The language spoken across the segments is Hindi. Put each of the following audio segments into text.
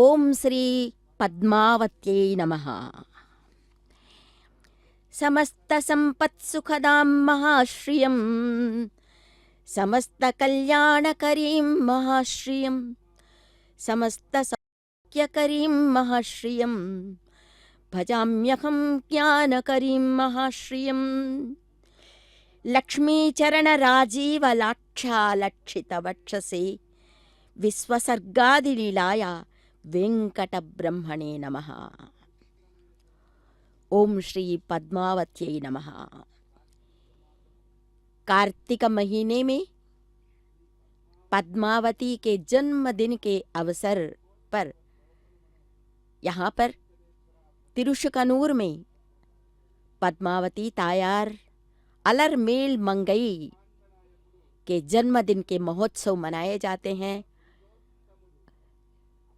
ओम श्री पद्मावत्यै नमः। समस्त संपत्सुखदां महाश्रियं समस्त कल्याणकरीं महाश्रियं समस्त सौख्यकरीं महाश्रियं भजाम्यहं ज्ञानकरीं महाश्रियं लक्ष्मीचरणराजीवलाक्षालक्षितवक्षसे विश्वसर्गादिलीलाया वेंकटब्रह्मणे नमः। ओम श्री पद्मावत्यै नमः। कार्तिक महीने में पद्मावती के जन्मदिन के अवसर पर यहाँ पर तिरुशकनूर में पद्मावती तायार अलरमेल मंगई के जन्मदिन के महोत्सव मनाए जाते हैं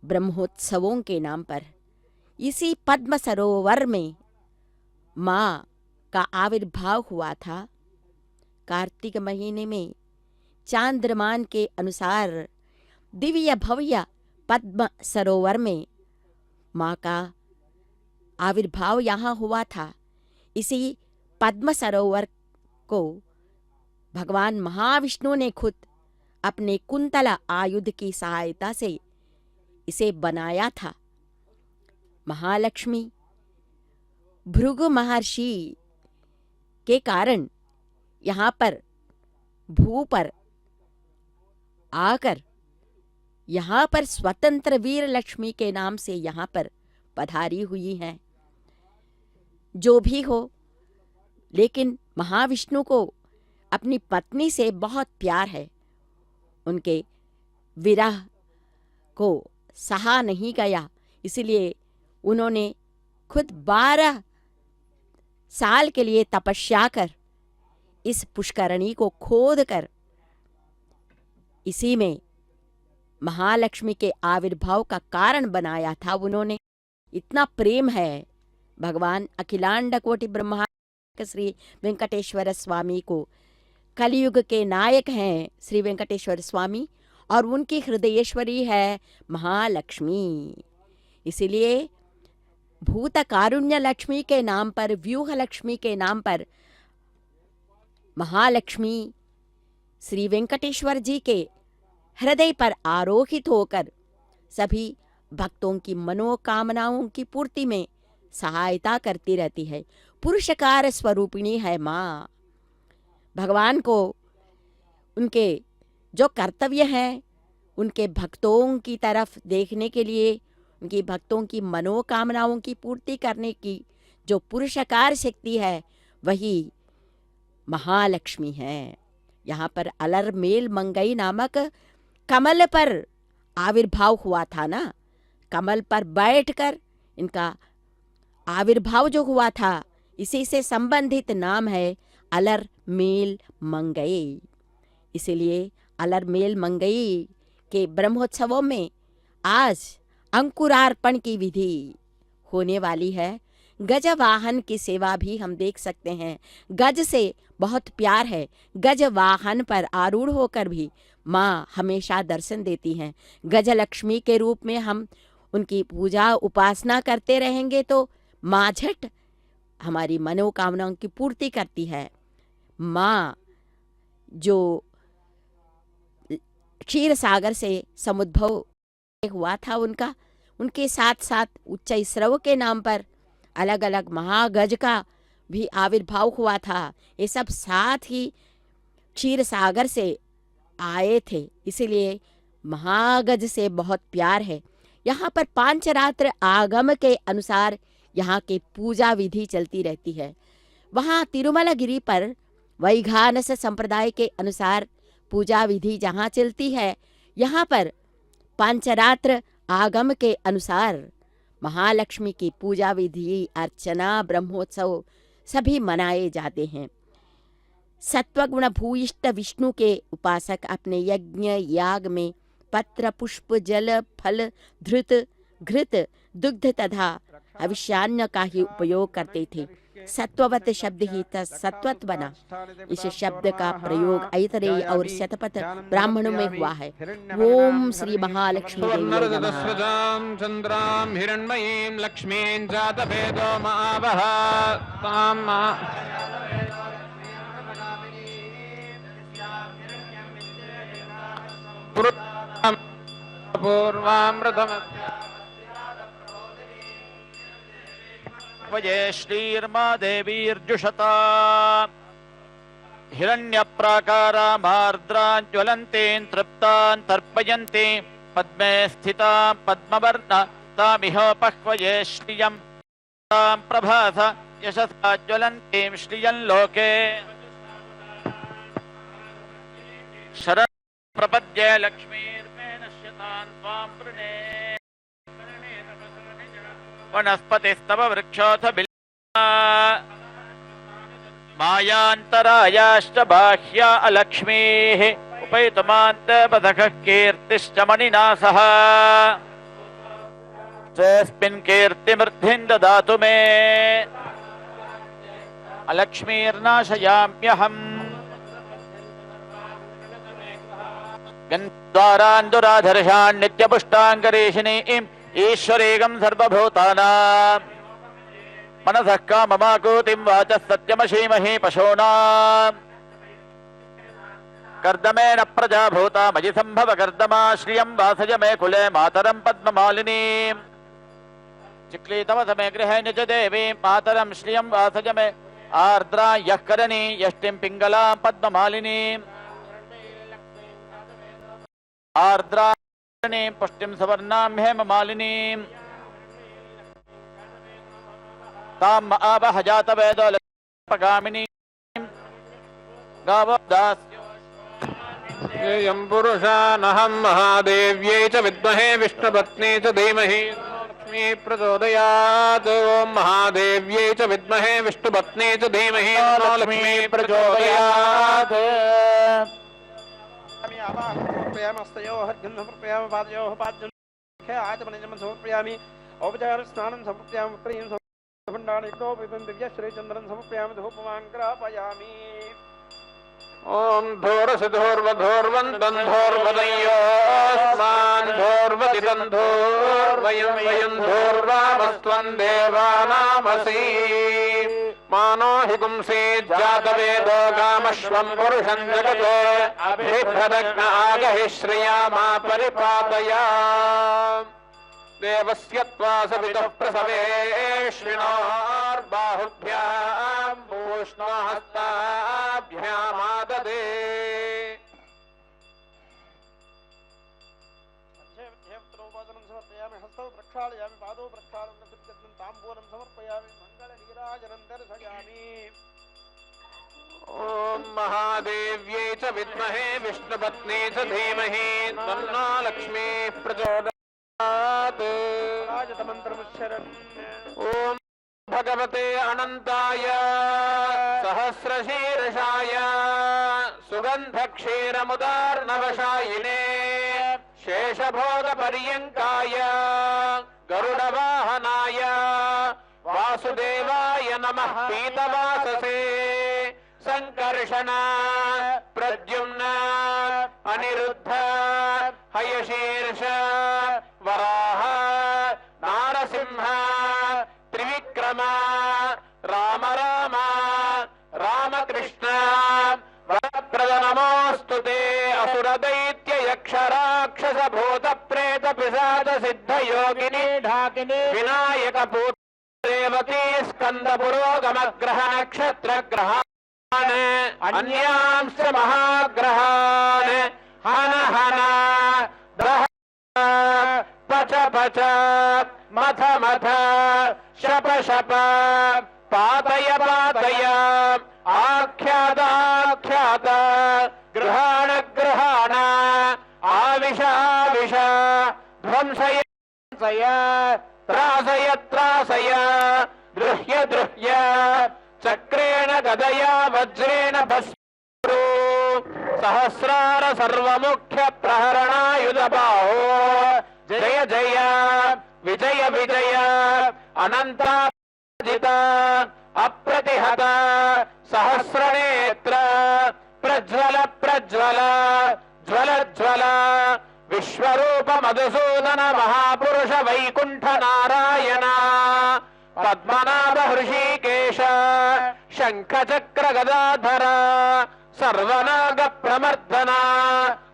ब्रह्मोत्सवों के नाम पर। इसी पद्म सरोवर में माँ का आविर्भाव हुआ था। कार्तिक महीने में चांद्रमान के अनुसार दिव्य भव्य पद्म सरोवर में माँ का आविर्भाव यहाँ हुआ था। इसी पद्म सरोवर को भगवान महाविष्णु ने खुद अपने कुंतला आयुध की सहायता से इसे बनाया था। महालक्ष्मी भृगु महर्षि के कारण यहाँ पर भू पर आकर यहाँ पर स्वतंत्र वीर लक्ष्मी के नाम से यहाँ पर पधारी हुई हैं। जो भी हो, लेकिन महाविष्णु को अपनी पत्नी से बहुत प्यार है। उनके विरह को सहा नहीं गया, इसलिए उन्होंने खुद 12 साल के लिए तपस्या कर इस पुष्करणी को खोद कर इसी में महालक्ष्मी के आविर्भाव का कारण बनाया था। उन्होंने इतना प्रेम है भगवान अखिलांड कोटि ब्रह्मांड श्री वेंकटेश्वर स्वामी को। कलयुग के नायक हैं श्री वेंकटेश्वर स्वामी और उनकी हृदयेश्वरी है महालक्ष्मी। इसीलिए भूत कारुण्य लक्ष्मी के नाम पर, व्यूह लक्ष्मी के नाम पर महालक्ष्मी श्री वेंकटेश्वर जी के हृदय पर आरोहित होकर सभी भक्तों की मनोकामनाओं की पूर्ति में सहायता करती रहती है। पुरुषकार स्वरूपिणी है माँ। भगवान को उनके जो कर्तव्य हैं उनके भक्तों की तरफ देखने के लिए, उनकी भक्तों की मनोकामनाओं की पूर्ति करने की जो पुरुषकार शक्ति है वही महालक्ष्मी है। यहाँ पर अलरमेल मंगई नामक कमल पर आविर्भाव हुआ था ना। कमल पर बैठकर इनका आविर्भाव जो हुआ था, इसी से संबंधित नाम है अलरमेल मंगई। इसीलिए अलरमेल मंगई के ब्रह्मोत्सवों में आज अंकुरार्पण की विधि होने वाली है। गज वाहन की सेवा भी हम देख सकते हैं। गज से बहुत प्यार है। गज वाहन पर आरूढ़ होकर भी माँ हमेशा दर्शन देती हैं। गज लक्ष्मी के रूप में हम उनकी पूजा उपासना करते रहेंगे तो माँ झट हमारी मनोकामनाओं की पूर्ति करती है। माँ जो क्षीर सागर से समुद्भव हुआ था उनका, उनके साथ साथ उच्च स्रव के नाम पर अलग अलग महागज का भी आविर्भाव हुआ था। ये सब साथ ही क्षीर सागर से आए थे, इसलिए महागज से बहुत प्यार है। यहाँ पर पांचरात्र आगम के अनुसार यहाँ की पूजा विधि चलती रहती है। वहाँ तिरुमलगिरी पर वैघानस संप्रदाय के अनुसार पूजा विधि जहाँ चलती है, यहाँ पर पांचरात्र आगम के अनुसार महालक्ष्मी की पूजा विधि, अर्चना, ब्रह्मोत्सव सभी मनाए जाते हैं। सत्वगुण भूयिष्ठ विष्णु के उपासक अपने यज्ञ याग में पत्र, पुष्प, जल, फल, धृत, घृत, दुग्ध तथा अविष्यान्न का ही उपयोग करते थे। सत्ववत शब्द ही सत्वत बना। इस शब्द का प्रयोग ऐतरेय और शतपथ ब्राह्मणों में हुआ है। ओम श्री महालक्ष्मी देवी नमः। चंद्राम हिरण्मयीं लक्ष्मीं जातवेदो महावह ताम पूर्वामृतम वये श्रीर्मा देवीर्जुषता हिरण्यप्राकारामार्द्रान् ज्वलन्तीं तृप्तान् तर्पयन्ति पद्मे स्थितां पद्मवर्णा तामिहोपह्वये श्रियं तां प्रभास यशसा ज्वलन्तीं श्रियं लोके शरण प्रपद्ये लक्ष्मीर्मे नश्यतां त्वां वृणे वनस्पतिस्तव वृक्षोऽथ बिल्वा मायान्तरायाश्च बाह्या अलक्ष्मीः उपैतुमान्तपथकः कीर्तिश्च मणिना सह स्वस्मिन् कीर्तिमृद्धिं ददातु मे अलक्ष्मीर्नाशयाम्यहम् गन्धारान् दुराधर्षान् नित्यपुष्टाङ्गरेशिनीम् ईश्वरेगं सर्वभूतानां मनसः काममाकूतिं वाचः सत्यमशीमहि पशूनां कर्दमेन प्रजा भूता मयि सम्भव कर्दमा श्रियं वासज मे कुले मातरं पद्ममालिनीं चिक्लीतव समे गृहे निज देवीं मातरं श्रियं वासज मे आर्द्रा यः करणी यष्टिं पिङ्गलां पद्ममालिनीम् आर्द्रा पुष्टिं सवर्णां हेममालिनीं ताम् आवह जातवेदो लक्ष्मीपगामिनीं गावो दास्यं पुरुषानहं महादेव्यै च विद्महे विष्णुपत्नी च धीमहि लक्ष्मी प्रचोदयात्। ओम महादेव्यै च विद्महे विष्णुपत्नी च धीमहि लक्ष्मी प्रचोदयात्। समर्पयामस्तयोः समर्पयामि पादयोः पाद्यं आचमनं समर्पयामि औपचार स्नानं समर्पयामि प्रियं समर्पयामि भण्डारं दिव्यश्रीचन्द्रं समर्पयामि धूपमाङ्ग्रापयामि। ओम धोरसधोर्वधोर्वन्दन्धोर्वदयोस्मान् धोर्वदिदन्धोर्वयं वयं धोर्वामस्त्वं देवानामसि मानो हि पुंसे जातवेदो गामश्वं पुरुषं जगतो अभिभ्रदग्न आगहि श्रिया मा परिपातया देवस्य त्वा सवितुः प्रसवेश्विनोर्बाहुभ्यां पूष्णहस्ताभ्यामाददे। समर्पयामि हस्तौ प्रक्षालयामि पादौ प्रक्षालनं ताम्बूलं समर्पयामि मङ्गलनीराजनं दर्शयामि। ओम महादेव्यै च विद्महे विष्णुपत्नी च धीमहि तन्नो लक्ष्मी प्रचोदयात्। ओम भगवते अनंताय सहस्रशीर्षाय सुगन्धक्षीरमुदार्णवशायिने शेषभोगपर्यङ्काय गरुडवाहनाय वासुदेवाय नमः पीतवाससे संकर्षण प्रद्युम्न अनिरुद्ध हयशीर्ष वराह नारसिंह त्रिविक्रम राम राम रामकृष्ण वरप्रद नमोस्तुते। असुर दैत्य यक्ष राक्षस भूत प्रेत पिशाच सिद्ध योगिनी ढाकिनी विनायक पूत रेवती स्कंद पुरोगम ग्रह नक्षत्र ग्रह अन्यांश महाग्रहान् हन हन दह पच पच मथ मथ शप शप पातय पातय आख्यात आख्यात गृहाण गृहाण आविश आविश ध्वंसय ध्वंसय त्रासय त्रासय दृह्य दृह्य चक्रेण गदया वज्रेण भस्मो सहस्रार सर्वमुख्य प्रहरणायुधबाहो जय जय विजय विजय अनंताजित अप्र प्रतिहत सहस्रनेत्र प्रज्वल प्रज्वल ज्वल ज्वल विश्वरूप मधुसूदन महापुरुष वैकुंठ नारायण पद्मनाभ हृषीकेश शंख चक्र गदाधर सर्वनाग प्रमर्दन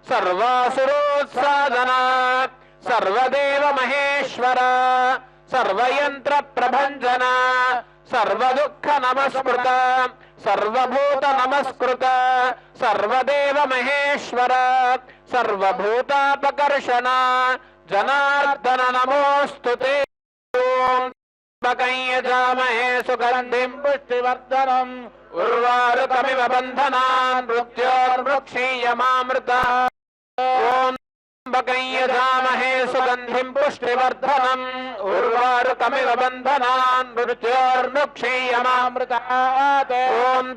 सर्वासुरोत्सादन सर्वदेव महेश्वर सर्वयंत्र प्रभंजन सर्वदुःख नमस्कृत सर्वभूत नमस्कृत सर्वदेव महेश्वर सर्वभूतापकर्षण जनार्दन नमोस्तुते। यजामहे सुगंधिं पुष्टिवर्धनम् उर्वारुकमिव बन्धनान् मृत्योर्मुक्षीयमामृता। यजामहे सुगंधिं पुष्टिवर्धनम् उर्वारुकमिव बन्धनान् मृत्योर्मुक्षीयमामृतात्। ॐ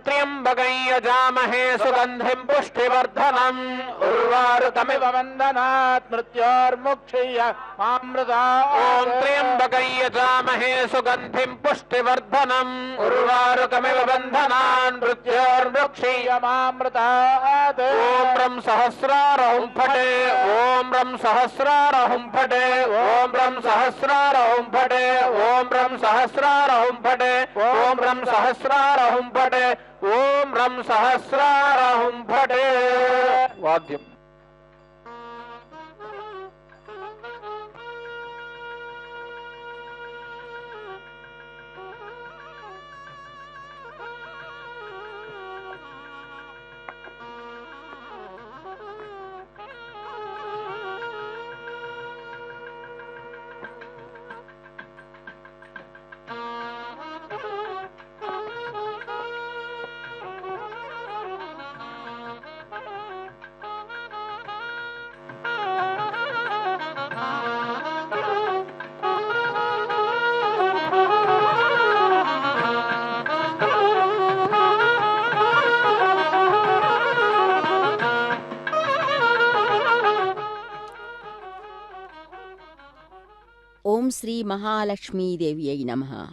त्र्यम्बकं यजामहे सुगंधिं पुष्टिवर्धनम् उर्वारुकमिव बन्धनात् मृत्योर्मुक्षीयमामृतात्। ॐ त्र्यम्बकं यजामहे सुगंधिं पुष्टिवर्धनम् उर्वारुकमिव बन्धनान् मृत्योर्मुक्षीयमामृतात्। ॐ रं सहस्रारहुं फटे ओम रं सहस्रारहुं फटे ओम रं सहस्रारहुं फटे ओम रं सहस्रारहुं फटे ओम रं सहस्रारहुं फटे ओम रं सहस्रारहुं फटे। वाद्यम ओम श्री महालक्ष्मी देवी नमः।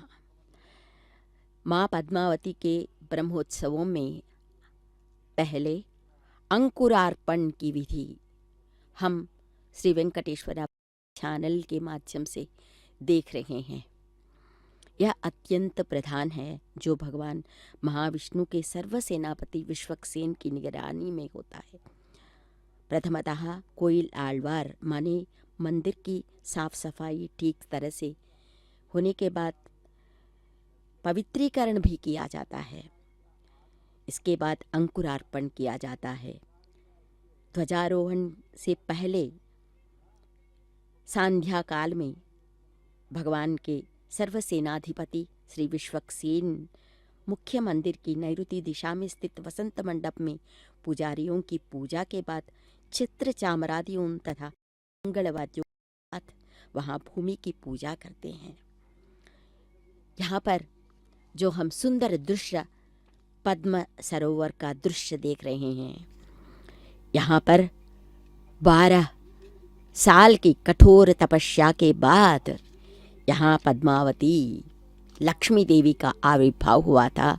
माँ पद्मावती के ब्रह्मोत्सवों में पहले अंकुरार्पण की विधि हम श्री वेंकटेश्वर चैनल के माध्यम से देख रहे हैं। यह अत्यंत प्रधान है जो भगवान महाविष्णु के सर्वसेनापति विश्वक्सेन की निगरानी में होता है। प्रथमतः कोयल आलवार माने मंदिर की साफ सफाई ठीक तरह से होने के बाद पवित्रीकरण भी किया जाता है। इसके बाद अंकुरार्पण किया जाता है। ध्वजारोहण से पहले संध्या काल में भगवान के सर्वसेनाधिपति श्री विश्वक्सेन मुख्य मंदिर की नैऋति दिशा में स्थित वसंत मंडप में पुजारियों की पूजा के बाद चित्र चामरादियों तथा मंगलवाद्यों के साथ वहाँ भूमि की पूजा करते हैं। यहाँ पर जो हम सुंदर दृश्य पद्म सरोवर का दृश्य देख रहे हैं, यहाँ पर 12 साल की कठोर तपस्या के बाद यहाँ पद्मावती लक्ष्मी देवी का आविर्भाव हुआ था।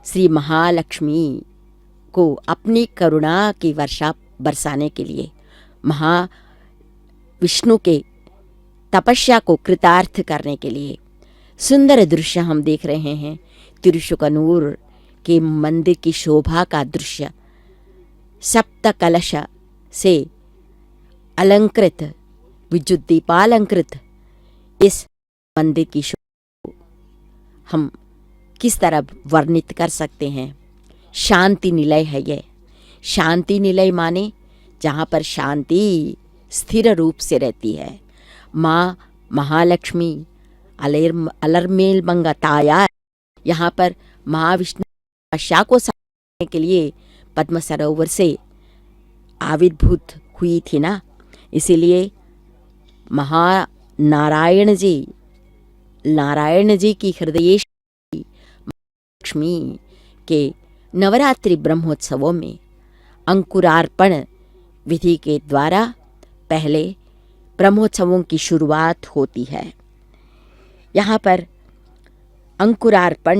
श्री महालक्ष्मी को अपनी करुणा की वर्षा बरसाने के लिए विष्णु के तपस्या को कृतार्थ करने के लिए सुंदर दृश्य हम देख रहे हैं। तिरुशुकनूर के मंदिर की शोभा का दृश्य सप्त कलश से अलंकृत विद्युत दीपालंकृत इस मंदिर की शोभा हम किस तरह वर्णित कर सकते हैं। शांति निलय है ये। शांति निलय माने जहाँ पर शांति स्थिर रूप से रहती है। माँ महालक्ष्मी अलरमेल मंगा तायार यहाँ पर महाविष्णु तपस्या को साधने के लिए पद्म सरोवर से आविर्भूत हुई थी ना, इसीलिए नारायण जी की हृदय लक्ष्मी के नवरात्रि ब्रह्मोत्सवों में अंकुरार्पण विधि के द्वारा पहले ब्रह्मोत्सवों की शुरुआत होती है। यहाँ पर अंकुरार्पण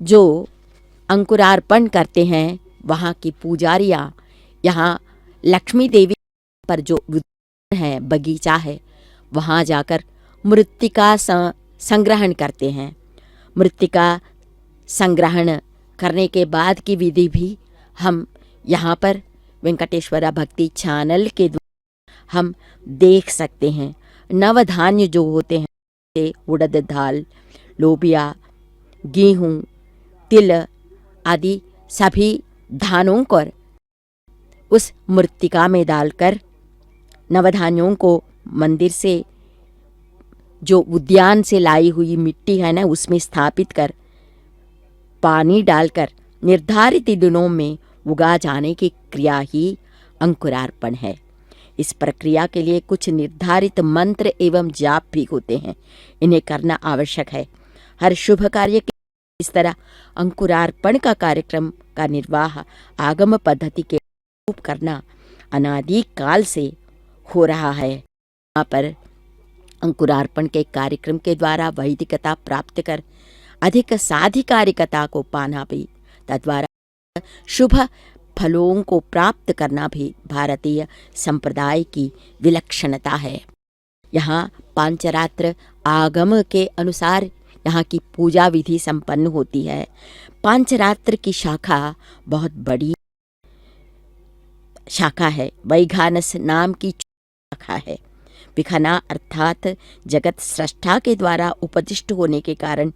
जो अंकुरार्पण करते हैं वहाँ की पुजारियाँ यहाँ लक्ष्मी देवी पर जो उद्यान है, बगीचा है, वहाँ जाकर मृत्तिका संग्रहण करते हैं। मृत्तिका संग्रहण करने के बाद की विधि भी हम यहाँ पर वेंकटेश्वरा भक्ति चैनल के द्वारा हम देख सकते हैं। नवधान्य जो होते हैं जैसे उड़द दाल, लोबिया, गेहूँ, तिल आदि सभी धानों को उस मृत्तिका में डालकर नवधान्यों को मंदिर से जो उद्यान से लाई हुई मिट्टी है ना उसमें स्थापित कर पानी डालकर निर्धारित दिनों में उगा जाने की क्रिया ही अंकुरार्पण है। इस प्रक्रिया के लिए कुछ निर्धारित मंत्र एवं जाप भी होते हैं, इन्हें करना आवश्यक है। हर शुभ कार्य के इस तरह अंकुरार्पण का कार्यक्रम का निर्वाह आगम पद्धति के रूप करना अनादि काल से हो रहा है। यहाँ पर अंकुरार्पण के कार्यक्रम के द्वारा वैदिकता प्राप्त कर अधिक साधिकारिकता को पाना भी, तद्वारा शुभ फलों को प्राप्त करना भी भारतीय संप्रदाय की विलक्षणता है। यहाँ पांचरात्र आगम के अनुसार यहाँ की पूजा विधि संपन्न होती है। पांचरात्र की शाखा बहुत बड़ी शाखा है। वैघानस नाम की शाखा है। विखना अर्थात जगत सृष्टा के द्वारा उपदिष्ट होने के कारण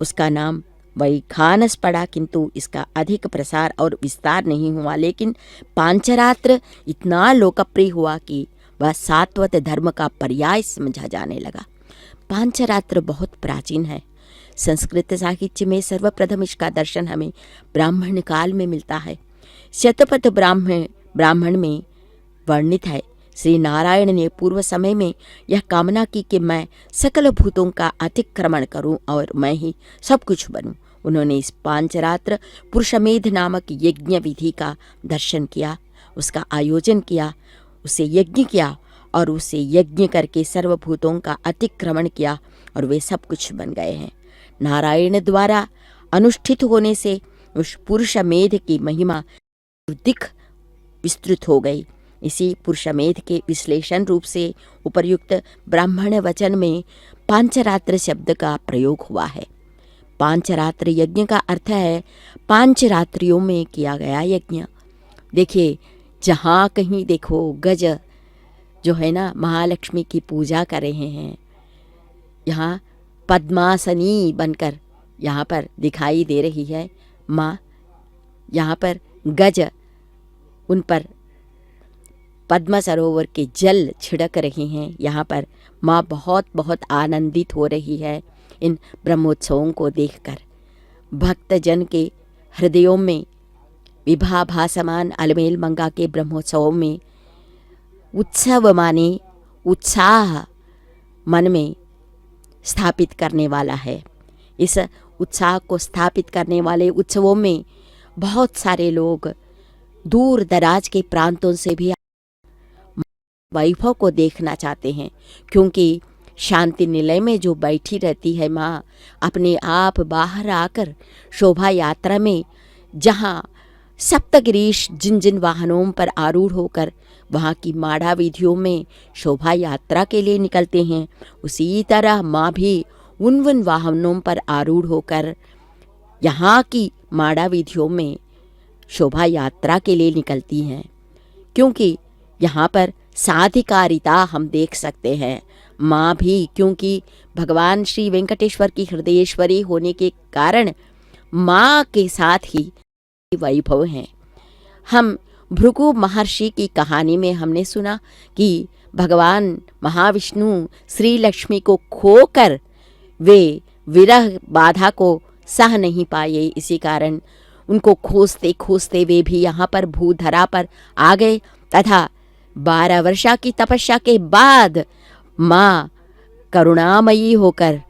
उसका नाम वैखानस पड़ा, किंतु इसका अधिक प्रसार और विस्तार नहीं हुआ। लेकिन पांचरात्र इतना लोकप्रिय हुआ कि वह सात्वत धर्म का पर्याय समझा जाने लगा। पांचरात्र बहुत प्राचीन है। संस्कृत साहित्य में सर्वप्रथम इसका दर्शन हमें ब्राह्मण काल में मिलता है। शतपथ ब्राह्मण में वर्णित है। श्री नारायण ने पूर्व समय में यह कामना की कि मैं सकल भूतों का अतिक्रमण करूं और मैं ही सब कुछ बनूं। उन्होंने इस पांचरात्र पुरुषमेध नामक यज्ञ विधि का दर्शन किया, उसका आयोजन किया, उसे यज्ञ किया और उसे यज्ञ करके सर्वभूतों का अतिक्रमण किया और वे सब कुछ बन गए हैं। नारायण द्वारा अनुष्ठित होने से उस पुरुषमेध की महिमा अधिक विस्तृत हो गई। इसी पुरुषमेध के विश्लेषण रूप से उपर्युक्त ब्राह्मण वचन में पांचरात्र शब्द का प्रयोग हुआ है। पांचरात्र यज्ञ का अर्थ है 5 रात्रियों में किया गया यज्ञ। देखिए, जहाँ कहीं देखो गज जो है ना महालक्ष्मी की पूजा कर रहे हैं, यहाँ पद्मासनी बनकर यहाँ पर दिखाई दे रही है माँ। यहाँ पर गज उन पर पद्म सरोवर के जल छिड़क रही हैं। यहाँ पर माँ बहुत बहुत आनंदित हो रही है इन ब्रह्मोत्सवों को देखकर। भक्तजन के हृदयों में विभा भासमान अलमेल मंगा के ब्रह्मोत्सवों में उत्सव माने उत्साह मन में स्थापित करने वाला है। इस उत्साह को स्थापित करने वाले उत्सवों में बहुत सारे लोग दूर दराज के प्रांतों से भी वैभव को देखना चाहते हैं, क्योंकि शांति निलय में जो बैठी रहती है माँ, अपने आप बाहर आकर शोभा यात्रा में जहाँ सप्तगिरीश जिन जिन वाहनों पर आरूढ़ होकर वहाँ की माड़ा विधियों में शोभा यात्रा के लिए निकलते हैं, उसी तरह माँ भी उन वाहनों पर आरूढ़ होकर यहाँ की माड़ा विधियों में शोभा यात्रा के लिए निकलती हैं। क्योंकि यहाँ पर साधिकारिता हम देख सकते हैं। माँ भी, क्योंकि भगवान श्री वेंकटेश्वर की हृदयेश्वरी होने के कारण माँ के साथ ही वैभव हैं। हम भृगु महर्षि की कहानी में हमने सुना कि भगवान महाविष्णु श्री लक्ष्मी को खोकर वे विरह बाधा को सह नहीं पाए। इसी कारण उनको खोजते खोजते वे भी यहाँ पर भूधरा पर आ गए तथा 12 वर्षा की तपस्या के बाद माँ करुणामयी होकर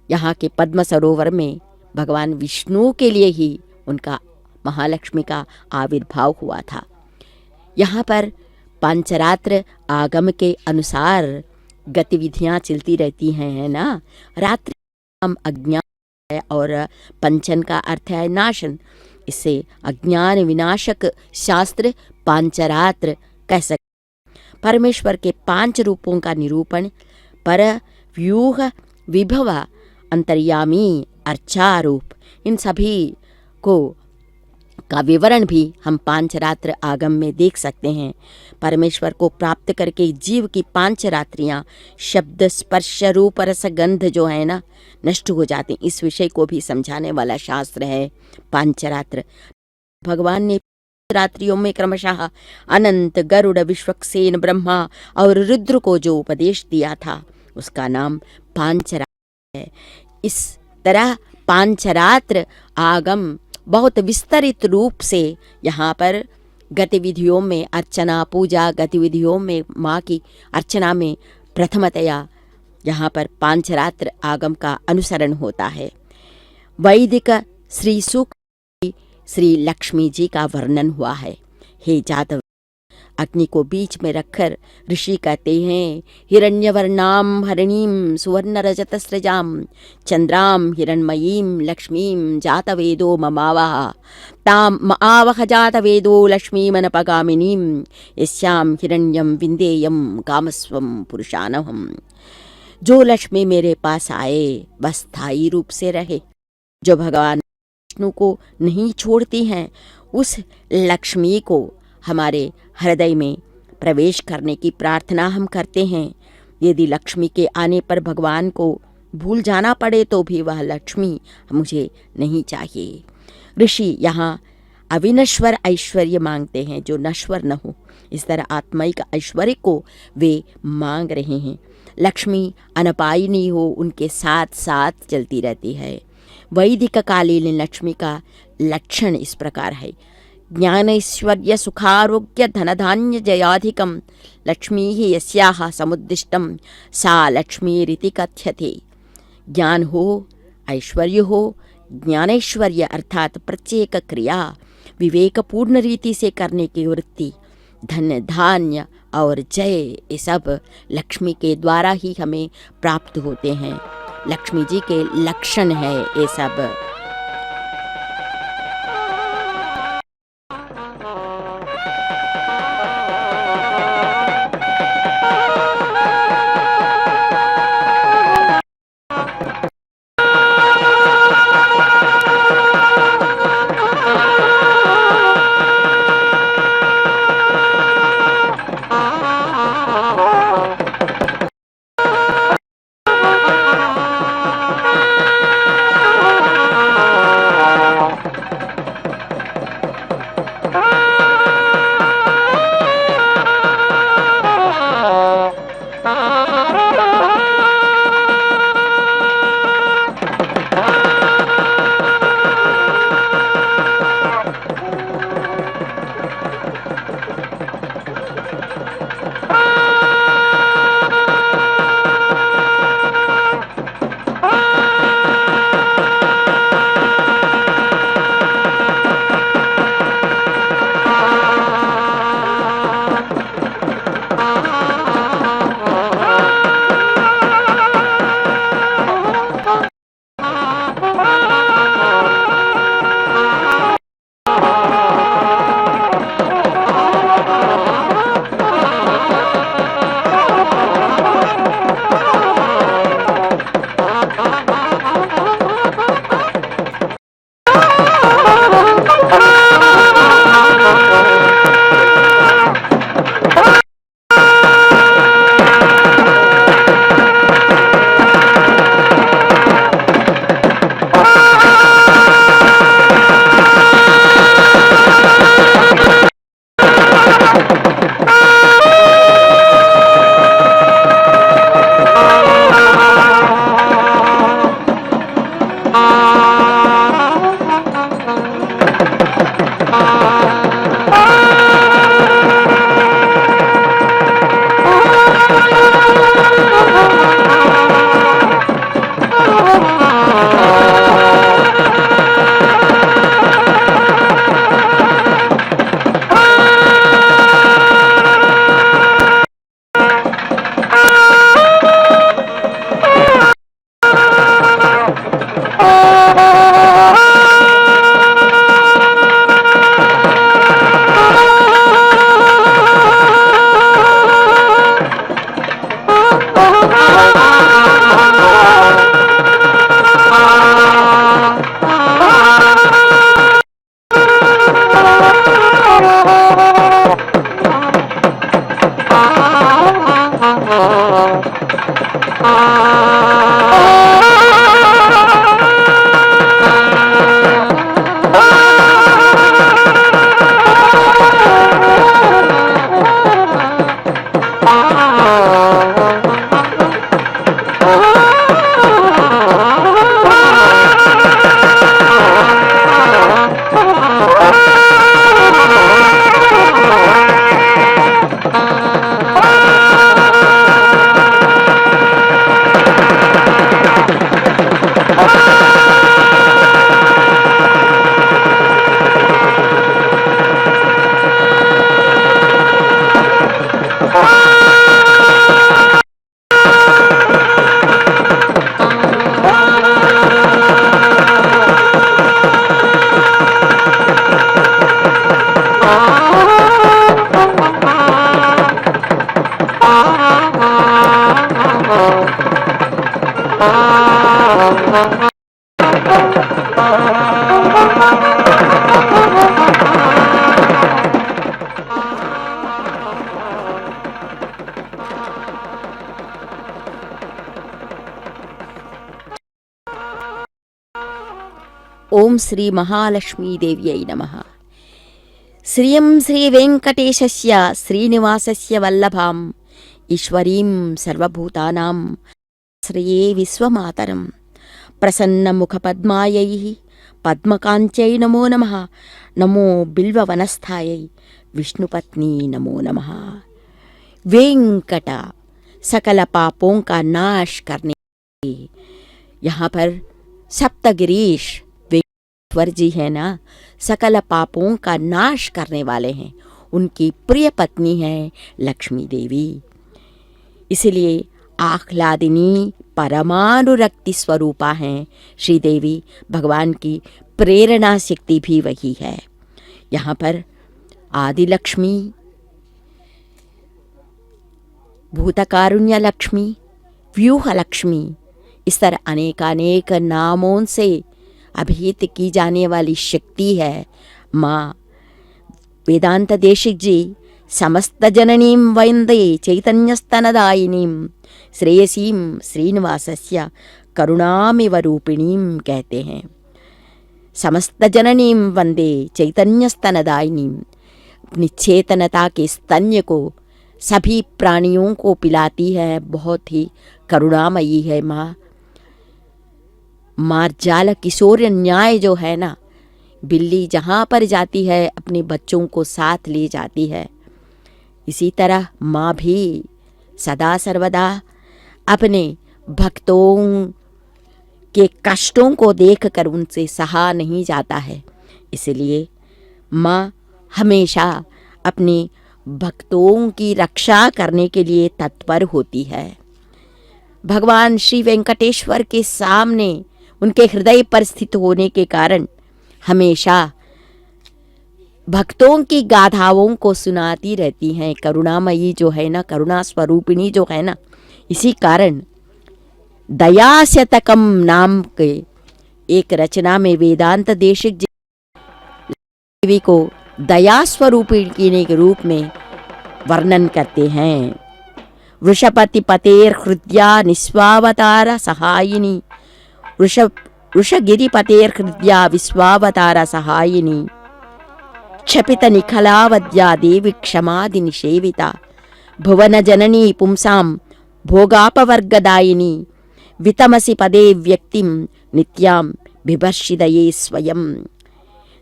यहाँ के पद्म सरोवर में भगवान विष्णु के लिए ही उनका महालक्ष्मी का आविर्भाव हुआ था। यहाँ पर पंचरात्र आगम के अनुसार गतिविधियाँ चलती रहती हैं, है ना। रात्रि हम अज्ञान है और पंचन का अर्थ है नाशन। इसे अज्ञान विनाशक शास्त्र पांचरात्र कह सकते। परमेश्वर के 5 रूपों का निरूपण पर व्यूह विभव अंतर्यामी अर्चा रूप, इन सभी को का विवरण भी हम पांचरात्र आगम में देख सकते हैं। परमेश्वर को प्राप्त करके जीव की 5 रात्रियां शब्द स्पर्श रूप रस गंध जो है ना नष्ट हो जाते। इस विषय को भी समझाने वाला शास्त्र है पांचरात्र। भगवान ने रात्रियों में क्रमशः अनंत, गरुड़, विश्वक्सेन, ब्रह्मा और रुद्र को जो उपदेश दिया था उसका नाम पांचरात्र है। इस तरह पांचरात्र आगम बहुत विस्तरित रूप से यहाँ पर गतिविधियों में अर्चना पूजा गतिविधियों में माँ की अर्चना में प्रथमतया यहाँ पर पांचरात्र आगम का अनुसरण होता है। वैदिक श्री सूक्त श्री लक्ष्मी जी का वर्णन हुआ है। हे जातव, अग्नि को बीच में रखकर ऋषि कहते हैं, हिरण्यवर्णाम हरिणीम सुवर्ण रजत सृजाम चंद्राम हिरण्मयीम लक्ष्मीम जातवेदो ममावह ताम आवह जातवेदो लक्ष्मीमनपगामिनीम यस्याम हिरण्यम विंदेयम कामस्वम पुरुषानहम। जो लक्ष्मी मेरे पास आए वह स्थायी रूप से रहे। जो भगवान विष्णु को नहीं छोड़ती हैं उस लक्ष्मी को हमारे हृदय में प्रवेश करने की प्रार्थना हम करते हैं। यदि लक्ष्मी के आने पर भगवान को भूल जाना पड़े तो भी वह लक्ष्मी मुझे नहीं चाहिए। ऋषि यहाँ अविनश्वर ऐश्वर्य मांगते हैं जो नश्वर न हो। इस तरह आत्मिक ऐश्वर्य को वे मांग रहे हैं। लक्ष्मी अनपायिनी हो, उनके साथ साथ चलती रहती है। वैदिक कालीन लक्ष्मी का लक्षण इस प्रकार है, ज्ञानैश्वर्य सुखारोग्य धनधान्य जयाधिकम लक्ष्मी ही यस्याः समुद्दिष्टम सा लक्ष्मीरिति कथ्यते। ज्ञान हो, ऐश्वर्य हो, ज्ञानैश्वर्य अर्थात प्रत्येक क्रिया विवेकपूर्ण रीति से करने की वृत्ति, धन धान्य और जय, ये सब लक्ष्मी के द्वारा ही हमें प्राप्त होते हैं। लक्ष्मी जी के लक्षण है ये सब। ओम श्री महालक्ष्मी देव्यै नमः। श्रियं श्रीवेङ्कटेशस्य श्रीनिवासस्य वल्लभाम् ईश्वरीं सर्वभूतानां श्रिये विश्वमातरं प्रसन्नमुखपद्मायै पद्मकाञ्च्यै नमो नमः। नमो बिल्ववनस्थायै विष्णुपत्नी नमो नमः। वेंकट सकल पापों का नाश करने, यहाँ पर सप्तगिरीश वेंकटेश्वर जी है ना, सकल पापों का नाश करने वाले हैं। उनकी प्रिय पत्नी है लक्ष्मी देवी, इसलिए आह्लादिनी परमानुरक्ति स्वरूपा हैं श्रीदेवी। भगवान की प्रेरणा शक्ति भी वही है। यहाँ पर आदि लक्ष्मी, भूतकारुण्य लक्ष्मी, व्यूह लक्ष्मी, इस तरह अनेकानेक नामों से अभिहित की जाने वाली शक्ति है माँ। वेदांत देशिक जी समस्त जननीं वन्दे चैतन्यस्तनदायिनीं श्रेयसीं श्रीनिवासस्य करुणामिव रूपिणीं कहते हैं। समस्त जननीं वन्दे चैतन्यस्तनदायिनीं, अपनी चेतनता के स्तन्य को सभी प्राणियों को पिलाती है, बहुत ही करुणामयी है माँ। मार्जाल किशोर न्याय जो है ना, बिल्ली जहाँ पर जाती है अपने बच्चों को साथ ले जाती है, इसी तरह माँ भी सदा सर्वदा अपने भक्तों के कष्टों को देखकर उनसे सहा नहीं जाता है। इसलिए माँ हमेशा अपने भक्तों की रक्षा करने के लिए तत्पर होती है। भगवान श्री वेंकटेश्वर के सामने उनके हृदय पर स्थित होने के कारण हमेशा भक्तों की गाथाओं को सुनाती रहती हैं। करुणामयी जो है ना, करुणा स्वरूपिणी जो है ना, इसी कारण दया शतकम नाम के एक रचना में वेदांत देशिक जी देवी को दया स्वरूपिणी के रूप में वर्णन करते हैं। वृषपति पतेर हृदया निस्वावतार सहायिनी, वृषगिरिपतेर हृदया विश्वावतार सहायिनी, क्षपित निखलावद्या देवी क्षमादि निषेविता, भुवन जननी पुंसां भोगापवर्गदायिनी, वितमसि पदे व्यक्तिं नित्यां बिभर्षिदये स्वयं।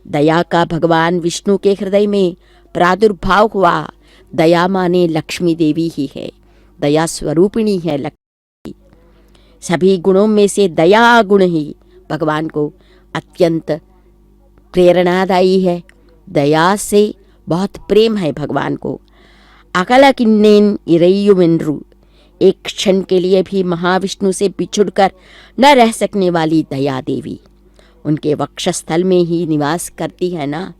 दया का भगवान विष्णु के हृदय में प्रादुर्भाव हुआ। दया माने लक्ष्मी देवी ही है, दया स्वरूपिणी है लक्ष्मी। सभी गुणों में से दया गुण ही भगवान को अत्यंत प्रेरणादायी है। दया से बहुत प्रेम है भगवान को। अकल किन्नेन इरैयुमेंद्रु, एक क्षण के लिए भी महाविष्णु से बिछुड़कर न रह सकने वाली दया देवी उनके वक्षस्थल में ही निवास करती है ना।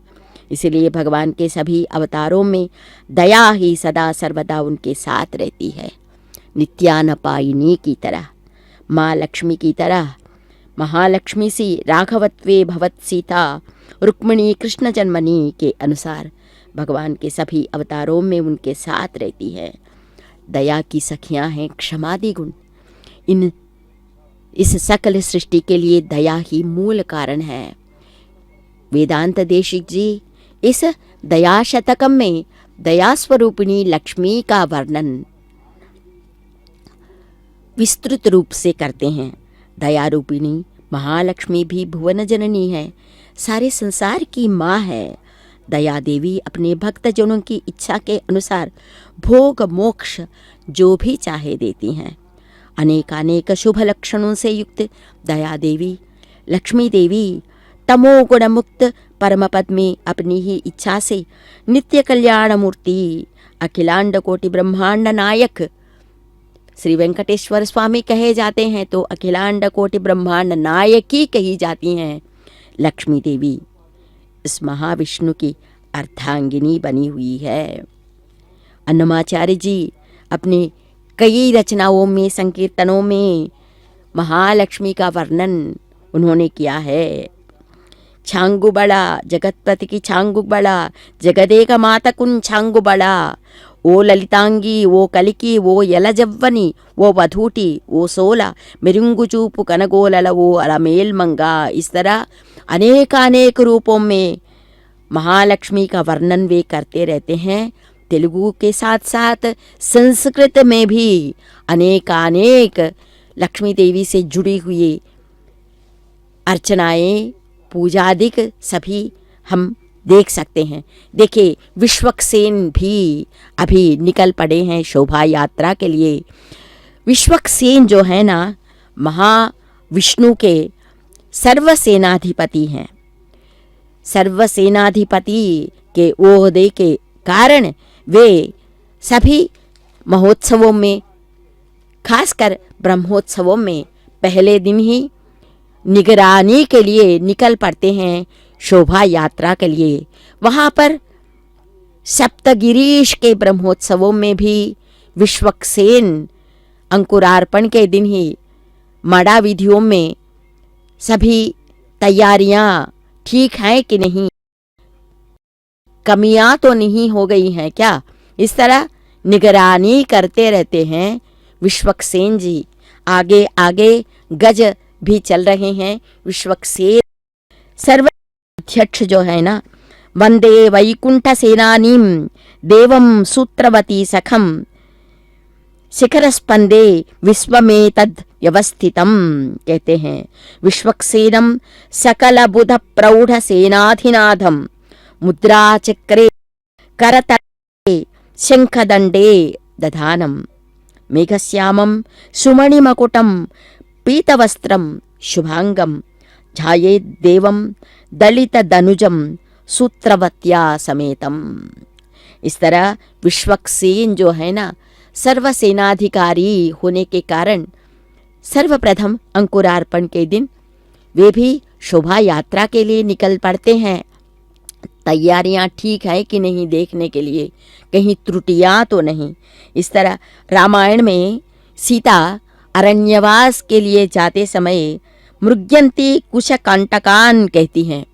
इसलिए भगवान के सभी अवतारों में दया ही सदा सर्वदा उनके साथ रहती है। नित्यानपायिनी की तरह, माँ लक्ष्मी की तरह, महालक्ष्मी सी राघवत्वे भवत सीता रुक्मिणी कृष्ण जन्मनी के अनुसार भगवान के सभी अवतारों में उनके साथ रहती है। दया की सखियाँ हैं क्षमादि गुण। इस सकल सृष्टि के लिए दया ही मूल कारण है। वेदांत देशिक जी इस दया शतकम में दया स्वरूपिणी लक्ष्मी का वर्णन विस्तृत रूप से करते हैं। दया रूपिणी महालक्ष्मी भी भुवन जननी है, सारे संसार की माँ है। दया देवी अपने भक्तजनों की इच्छा के अनुसार भोग मोक्ष जो भी चाहे देती हैं। अनेकानेक शुभ लक्षणों से युक्त दया देवी लक्ष्मी देवी तमोगुण मुक्त परम पद में अपनी ही इच्छा से नित्य कल्याण मूर्ति अखिलांड कोटि ब्रह्मांड नायक श्री वेंकटेश्वर स्वामी कहे जाते हैं, तो अखिलांड कोटि ब्रह्मांड नायक ही कही जाती हैं लक्ष्मी देवी। इस महाविष्णु की अर्धांगिनी बनी हुई है। अन्नमाचार्य जी अपने कई रचनाओं में संकीर्तनों में महालक्ष्मी का वर्णन उन्होंने किया है। छांगु बड़ा जगतपति की छांगु बड़ा जगदेक मातकुन छांगु बड़ा, ओ ललितांगी वो कलिकी वो यलजव्वनी वो वधूटी वो सोला मिरुंगु चूपु कनगोलल वो अलमेल मंगा। इस तरह अनेकानेक रूपों में महालक्ष्मी का वर्णन वे करते रहते हैं। तेलुगु के साथ साथ संस्कृत में भी अनेकानेक लक्ष्मी देवी से जुड़ी हुई अर्चनाएं पूजादिक सभी हम देख सकते हैं। देखिए विश्वक्सेन भी अभी निकल पड़े हैं शोभा यात्रा के लिए। विश्वक्सेन जो है ना महाविष्णु के सर्वसेनाधिपति हैं। सर्वसेनाधिपति के ओहदे के कारण वे सभी महोत्सवों में खासकर ब्रह्मोत्सवों में पहले दिन ही निगरानी के लिए निकल पड़ते हैं शोभा यात्रा के लिए। वहाँ पर सप्तगिरीश के ब्रह्मोत्सवों में भी विश्वक्सेन अंकुरार्पण के दिन ही माड़ा विधियों में सभी तैयारियां ठीक हैं कि नहीं, कमियां तो नहीं हो गई हैं क्या, इस तरह निगरानी करते रहते हैं विश्वक्सेन जी। आगे आगे गज भी चल रहे हैं। विश्वक्सेन सर्वाध्यक्ष जो है ना, वंदे वैकुंठ सेनानीम देवम सूत्रवती सखम शिखर स्पंदे विश्वमेतद व्यवस्थितम, कहते हैं विश्वक्सेनम सकल बुध प्रौढ़ सेनाधिनाथम मुद्रा चक्रे करतले शंखदंडे दधानम मेघश्यामम सुमणिमकुटम पीतवस्त्रम शुभांगम ध्यायेत् देवम दलित दनुजम सूत्रवत्या समेतम। इस तरह विश्वक्सेन जो है ना सर्वसेनाधिकारी होने के कारण सर्वप्रथम अंकुरार्पण के दिन वे भी शोभा यात्रा के लिए निकल पड़ते हैं। तैयारियां ठीक है कि नहीं देखने के लिए, कहीं त्रुटियां तो नहीं। इस तरह रामायण में सीता अरण्यवास के लिए जाते समय मृग्यंती कुशकांटकान कहती हैं,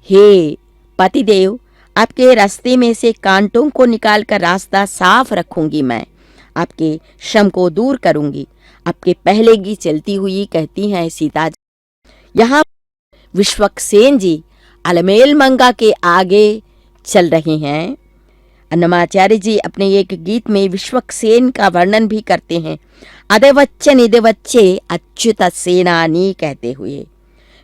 हे पतिदेव आपके रास्ते में से कांटों को निकालकर रास्ता साफ रखूंगी, मैं आपके श्रम को दूर करूंगी, आपके पहले की चलती हुई कहती हैं सीता जी। यहाँ विश्वक्सेन जी अलमेल मंगा के आगे चल रहे हैं। अन्नमाचार्य जी अपने एक गीत में विश्वक्सेन का वर्णन भी करते हैं, अदेवच्चे निदेवच्चे अच्युत सेनानी कहते हुए।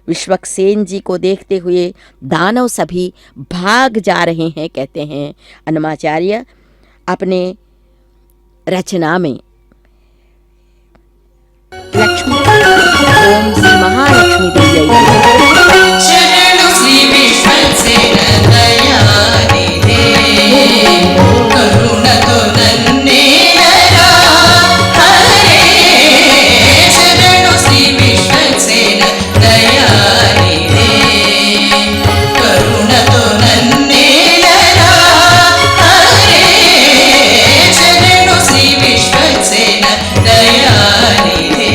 विश्वक्सेन जी को देखते हुए दानव सभी भाग जा रहे हैं, कहते हैं अन्नमाचार्य अपने रचना में। लक्ष्मी ओम श्री महालक्ष्मी देवी शरणु श्री विश्वक्सेन दयानिधे करुण तो नन्हे नरा हरे। शरणु श्री विश्वक्सेन दयानिधे करुण तो नन्हे नरा हरे। शरणु श्री विश्वक्सेन दयानिधे।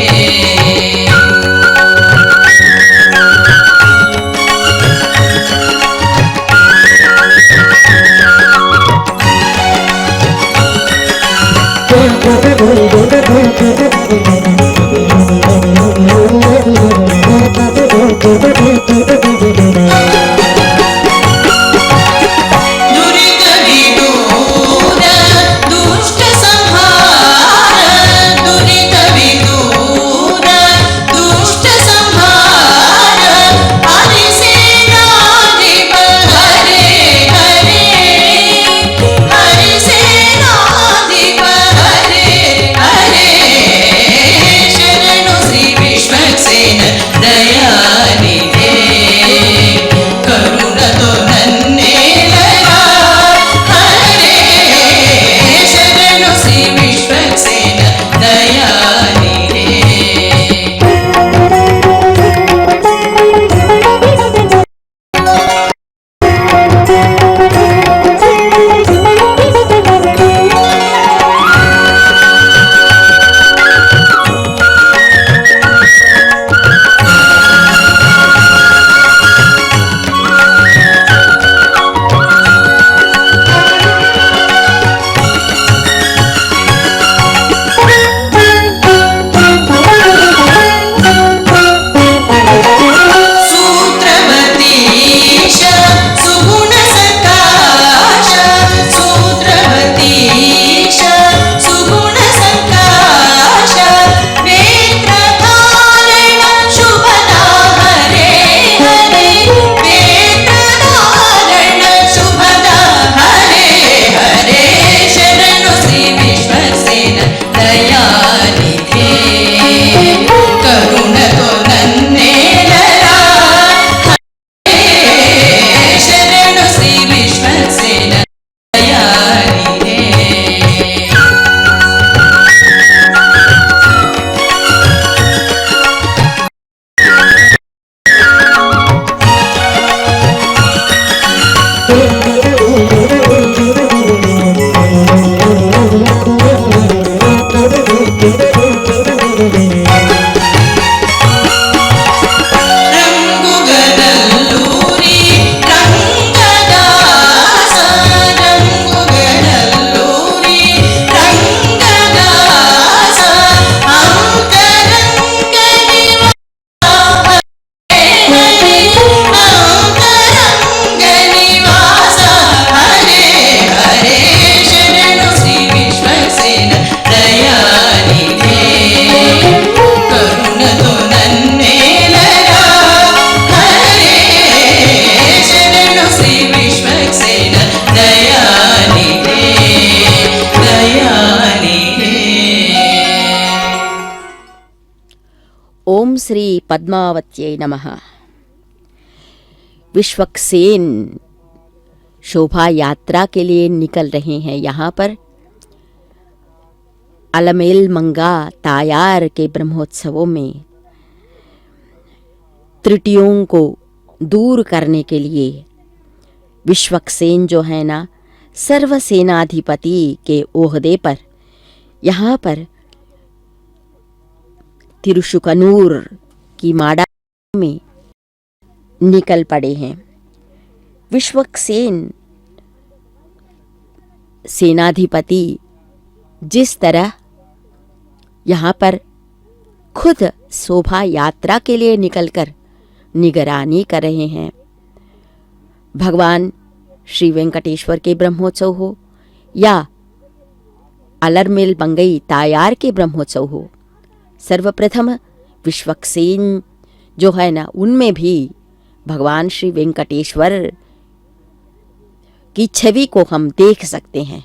श्री पद्मावत्यै नमः। विश्वक्सेन शोभा यात्रा के लिए निकल रहे हैं। यहाँ पर अलमेल मंगा तायार के ब्रह्मोत्सवों में त्रुटियों को दूर करने के लिए विश्वक्सेन जो है ना, सर्वसेनाधिपति के ओहदे पर यहाँ पर तिरुशुकनूर की माड़ा में निकल पड़े हैं। विश्वक्सेन सेनाधिपति जिस तरह यहाँ पर खुद शोभा यात्रा के लिए निकलकर निगरानी कर रहे हैं, भगवान श्री वेंकटेश्वर के ब्रह्मोत्सव हो या अलरमेल मंगई तायार के ब्रह्मोत्सव हो, सर्वप्रथम विश्वक्सेन जो है ना, उनमें भी भगवान श्री वेंकटेश्वर की छवि को हम देख सकते हैं।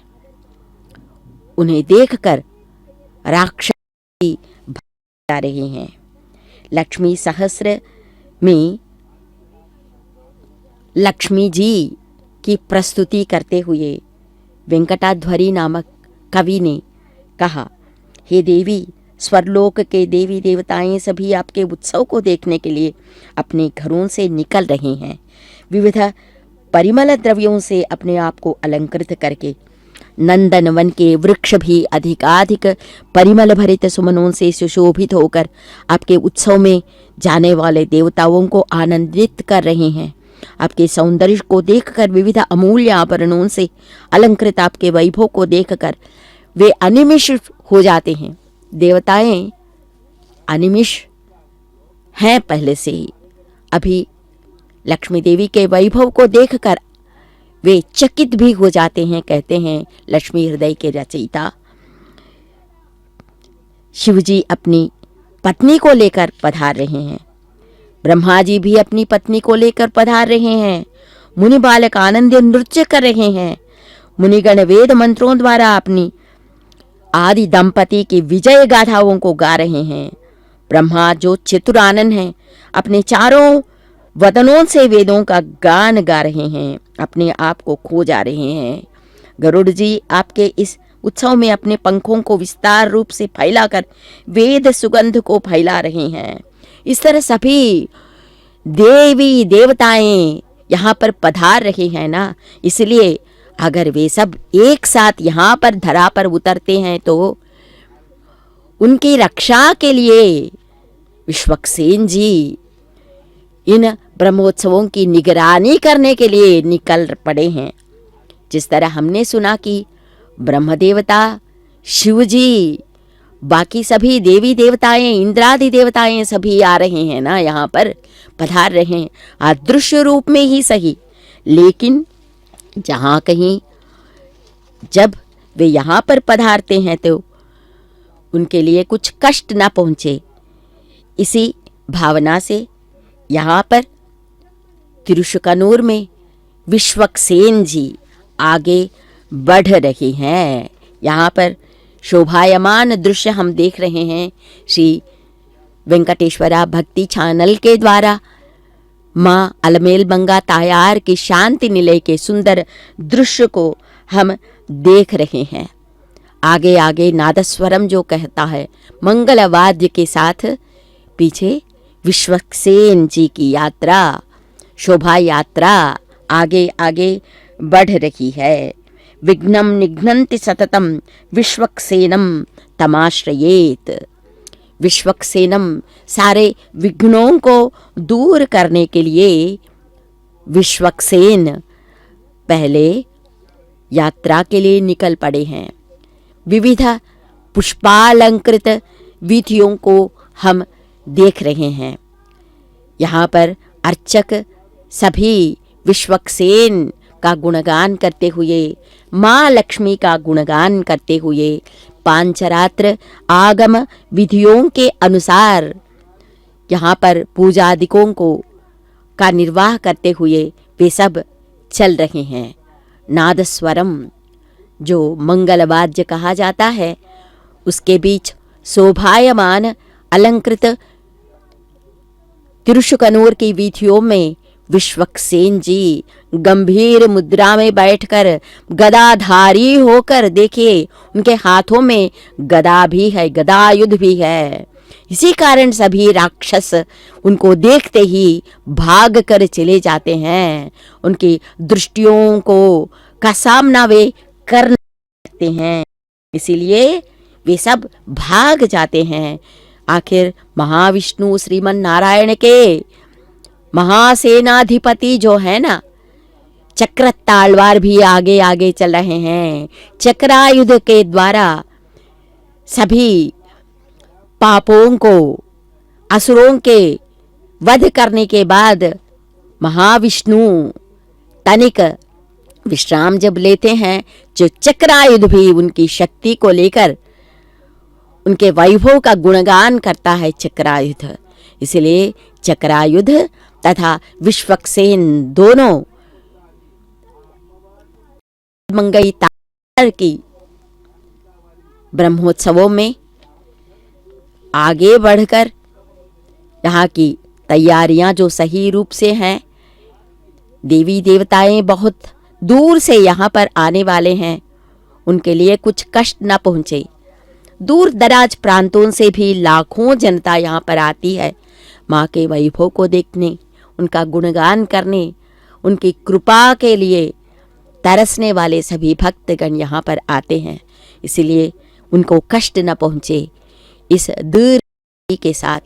उन्हें देखकर राक्षस जा रहे हैं। लक्ष्मी सहस्र में लक्ष्मी जी की प्रस्तुति करते हुए वेंकटाध्वरी नामक कवि ने कहा, हे देवी, स्वर्लोक के देवी देवताएं सभी आपके उत्सव को देखने के लिए अपने घरों से निकल रहे हैं। विविध परिमल द्रव्यों से अपने आप को अलंकृत करके नंदनवन के वृक्ष भी अधिकाधिक परिमल भरित सुमनों से सुशोभित होकर आपके उत्सव में जाने वाले देवताओं को आनंदित कर रहे हैं। आपके सौंदर्य को देखकर, विविध अमूल्य आभरणों से अलंकृत आपके वैभव को देखकर वे अनिमिष हो जाते हैं। देवताएं अनिमिष हैं पहले से ही। अभी लक्ष्मी देवी के वैभव को देखकर वे चकित भी हो जाते हैं। कहते हैं लक्ष्मी हृदय के रचयिता शिवजी अपनी पत्नी को लेकर पधार रहे हैं। ब्रह्मा जी भी अपनी पत्नी को लेकर पधार रहे हैं। मुनि बालक आनंद नृत्य कर रहे हैं। मुनिगण वेद मंत्रों द्वारा अपनी आदि दंपति की विजय गाथाओं को गा रहे हैं। ब्रह्मा जो चतुरानन हैं, अपने चारों वदनों से वेदों का गान गा रहे हैं, अपने आप को खो जा रहे हैं। गरुड़ जी आपके इस उत्सव में अपने पंखों को विस्तार रूप से फैलाकर वेद सुगंध को फैला रहे हैं। इस तरह सभी देवी देवताएं यहाँ पर पधार रहे हैं ना, इसलिए अगर वे सब एक साथ यहाँ पर धरा पर उतरते हैं तो उनकी रक्षा के लिए विश्वक्सेन जी इन ब्रह्मोत्सवों की निगरानी करने के लिए निकल पड़े हैं। जिस तरह हमने सुना कि ब्रह्मदेवता, शिवजी, बाकी सभी देवी देवताएं, इंद्रादि देवताएं सभी आ रहे हैं ना, यहाँ पर पधार रहे हैं, अदृश्य रूप में ही सही, लेकिन जहाँ कहीं जब वे यहाँ पर पधारते हैं तो उनके लिए कुछ कष्ट ना पहुँचे, इसी भावना से यहाँ पर तिरुशुकनूर में विश्वक्सेन जी आगे बढ़ रहे हैं। यहाँ पर शोभायमान दृश्य हम देख रहे हैं। श्री वेंकटेश्वरा भक्ति चैनल के द्वारा माँ अलमेल मंगा तायार के शांति निलय के सुंदर दृश्य को हम देख रहे हैं। आगे आगे नादस्वरम जो कहता है मंगलवाद्य के साथ पीछे विश्वक्सेन जी की यात्रा, शोभा यात्रा आगे आगे बढ़ रही है। विघ्नं निघ्नन्ति सततं विश्वक्सेनं तमाश्रयेत। विश्वक्सेनम सारे विघ्नों को दूर करने के लिए विश्वक्सेन पहले यात्रा के लिए निकल पड़े हैं। विविध पुष्पालंकृत वीथियों को हम देख रहे हैं। यहाँ पर अर्चक सभी विश्वक्सेन का गुणगान करते हुए, माँ लक्ष्मी का गुणगान करते हुए, पांचरात्र आगम विधियों के अनुसार यहाँ पर पूजादिकों को का निर्वाह करते हुए वे सब चल रहे हैं। नादस्वरम जो मंगलवाद्य कहा जाता है, उसके बीच शोभायमान अलंकृत तिरुशुकनूर की वीथियों में विश्वक्सेन जी गंभीर मुद्रा में बैठकर गदाधारी होकर, देखिए उनके हाथों में गदा भी है, गदायुध भी है। इसी कारण सभी राक्षस उनको देखते ही भाग कर चले जाते हैं। उनकी दृष्टियों का सामना वे कर नहीं सकते हैं, इसीलिए वे सब भाग जाते हैं। आखिर महाविष्णु श्रीमन नारायण के महासेनाधिपति जो है ना, चक्र तालवार भी आगे आगे चल रहे हैं। चक्रायुध के द्वारा सभी पापों को, असुरों के वध करने के बाद महाविष्णु तनिक विश्राम जब लेते हैं, जो चक्रायुध भी उनकी शक्ति को लेकर उनके वैभव का गुणगान करता है चक्रायुध। इसलिए चक्रायुध तथा विश्वक्सेन दोनों मंगई तार की ब्रह्मोत्सवों में आगे बढ़कर यहाँ की तैयारियां जो सही रूप से हैं, देवी देवताएं बहुत दूर से यहाँ पर आने वाले हैं, उनके लिए कुछ कष्ट न पहुँचे। दूर दराज प्रांतों से भी लाखों जनता यहाँ पर आती है माँ के वैभव को देखने, उनका गुणगान करने, उनकी कृपा के लिए तरसने वाले सभी भक्तगण यहाँ पर आते हैं। इसलिए उनको कष्ट न पहुँचे, इस दूर के साथ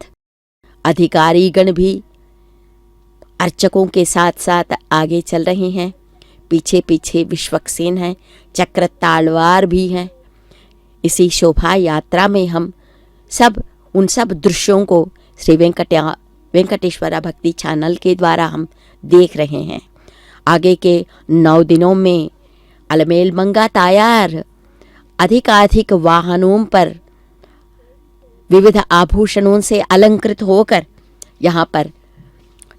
अधिकारीगण भी अर्चकों के साथ साथ आगे चल रहे हैं। पीछे पीछे विश्वक्सेन है, चक्र तालवार भी है। इसी शोभा यात्रा में हम सब उन सब दृश्यों को श्री वेंकटेश्वरा भक्ति चैनल के द्वारा हम देख रहे हैं। आगे के 9 दिनों में अलमेल मंगा तायार अधिकाधिक वाहनों पर विविध आभूषणों से अलंकृत होकर यहाँ पर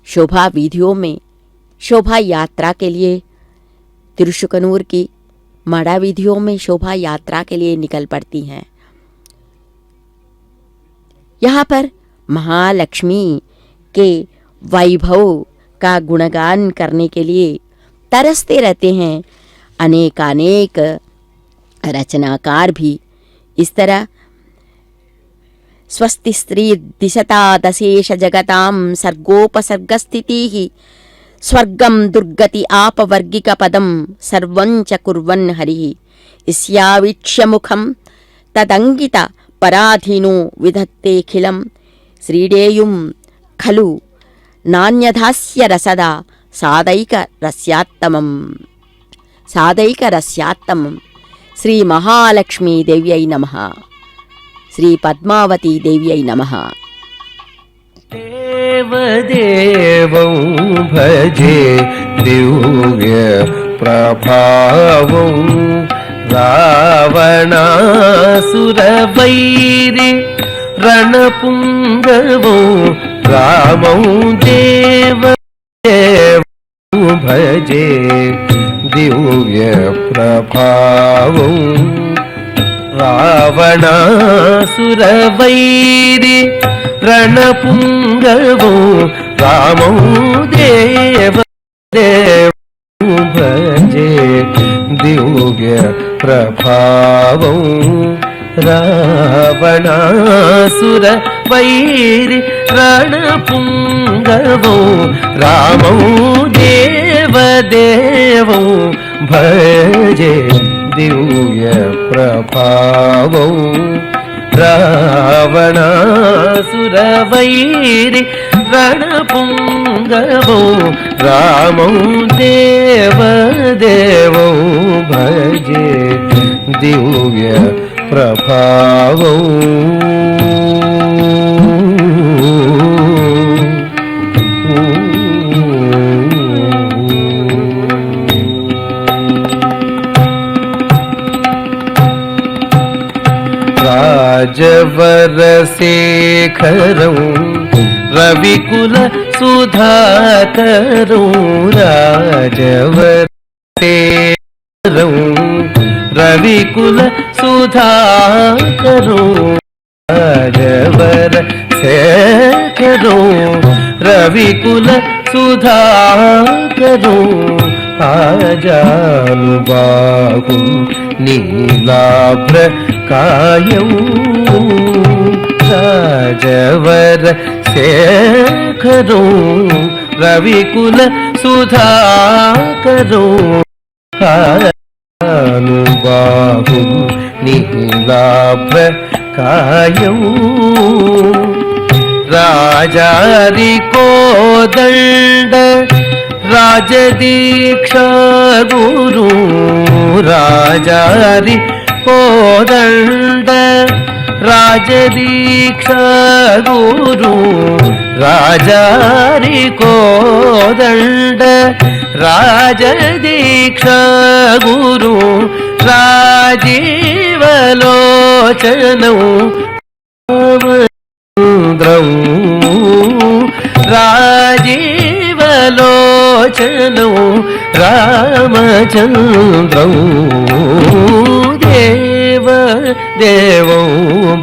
शोभा वीधियों में शोभा यात्रा के लिए तिरुशुकनूर की मड़ा वीधियों में शोभा यात्रा के लिए निकल पड़ती हैं। यहाँ पर महालक्ष्मी के वैभव का गुणगान करने के लिए तरसते रहते हैं अनेकानेक रचनाकार भी। इस तरह स्वस्ति स्त्री दिशता दशेश जगतां सर्गोपसर्गस्थितिः स्वर्गं दुर्गति आपवर्गिक पदं सर्वं च कुर्वन् हरिः इस्यावीक्ष्य मुखं तदंगित पराधीनो विधत्तेऽखिलं श्रीडेयुं खलु नान्यथास्य रसदा सादैक रस्यात्तमम्। श्री महालक्ष्मी देव्यै नमः। श्री पद्मावती देव्यै नमः। देवदेवं भजे दिव्य प्रभावं रावणासुरवैरि रणपुङ्गवं रामं देवदेवं भजे दिव्य प्रभावं रावणासुरवैरि रणपुङ्गवो रामो देवदेवं भजे दिव्य प्रभावं रावणासुरवैरि रणपुङ्गवो रामो देवदेवं भजे दिव्य प्रभावं रावणासुरवैरि रणपुङ्गवो रामो देवदेवं भजे दिव्य प्रभावं। राजवरशेखरं रविकुल सुधाकरं राजवरशेखरं रविकुल सुधाकरं राजवरशेखरं రవికుల సుధాకరు ఆజానుబాహు నీలాభ్ర కాయం రాజవర శేఖరు రవికుల సుధాకరు అనుబాహు నీలాభ్ర కాయం రాజారి కోదండ రాజదీక్షా గురు రాజారి కోదండ రాజదీక్షా గురు రాజారి కోదండ రాజదీక్షా గురు రాజీవలోచనం రాజీవలోచనం రామచంద్రం దేవ దేవం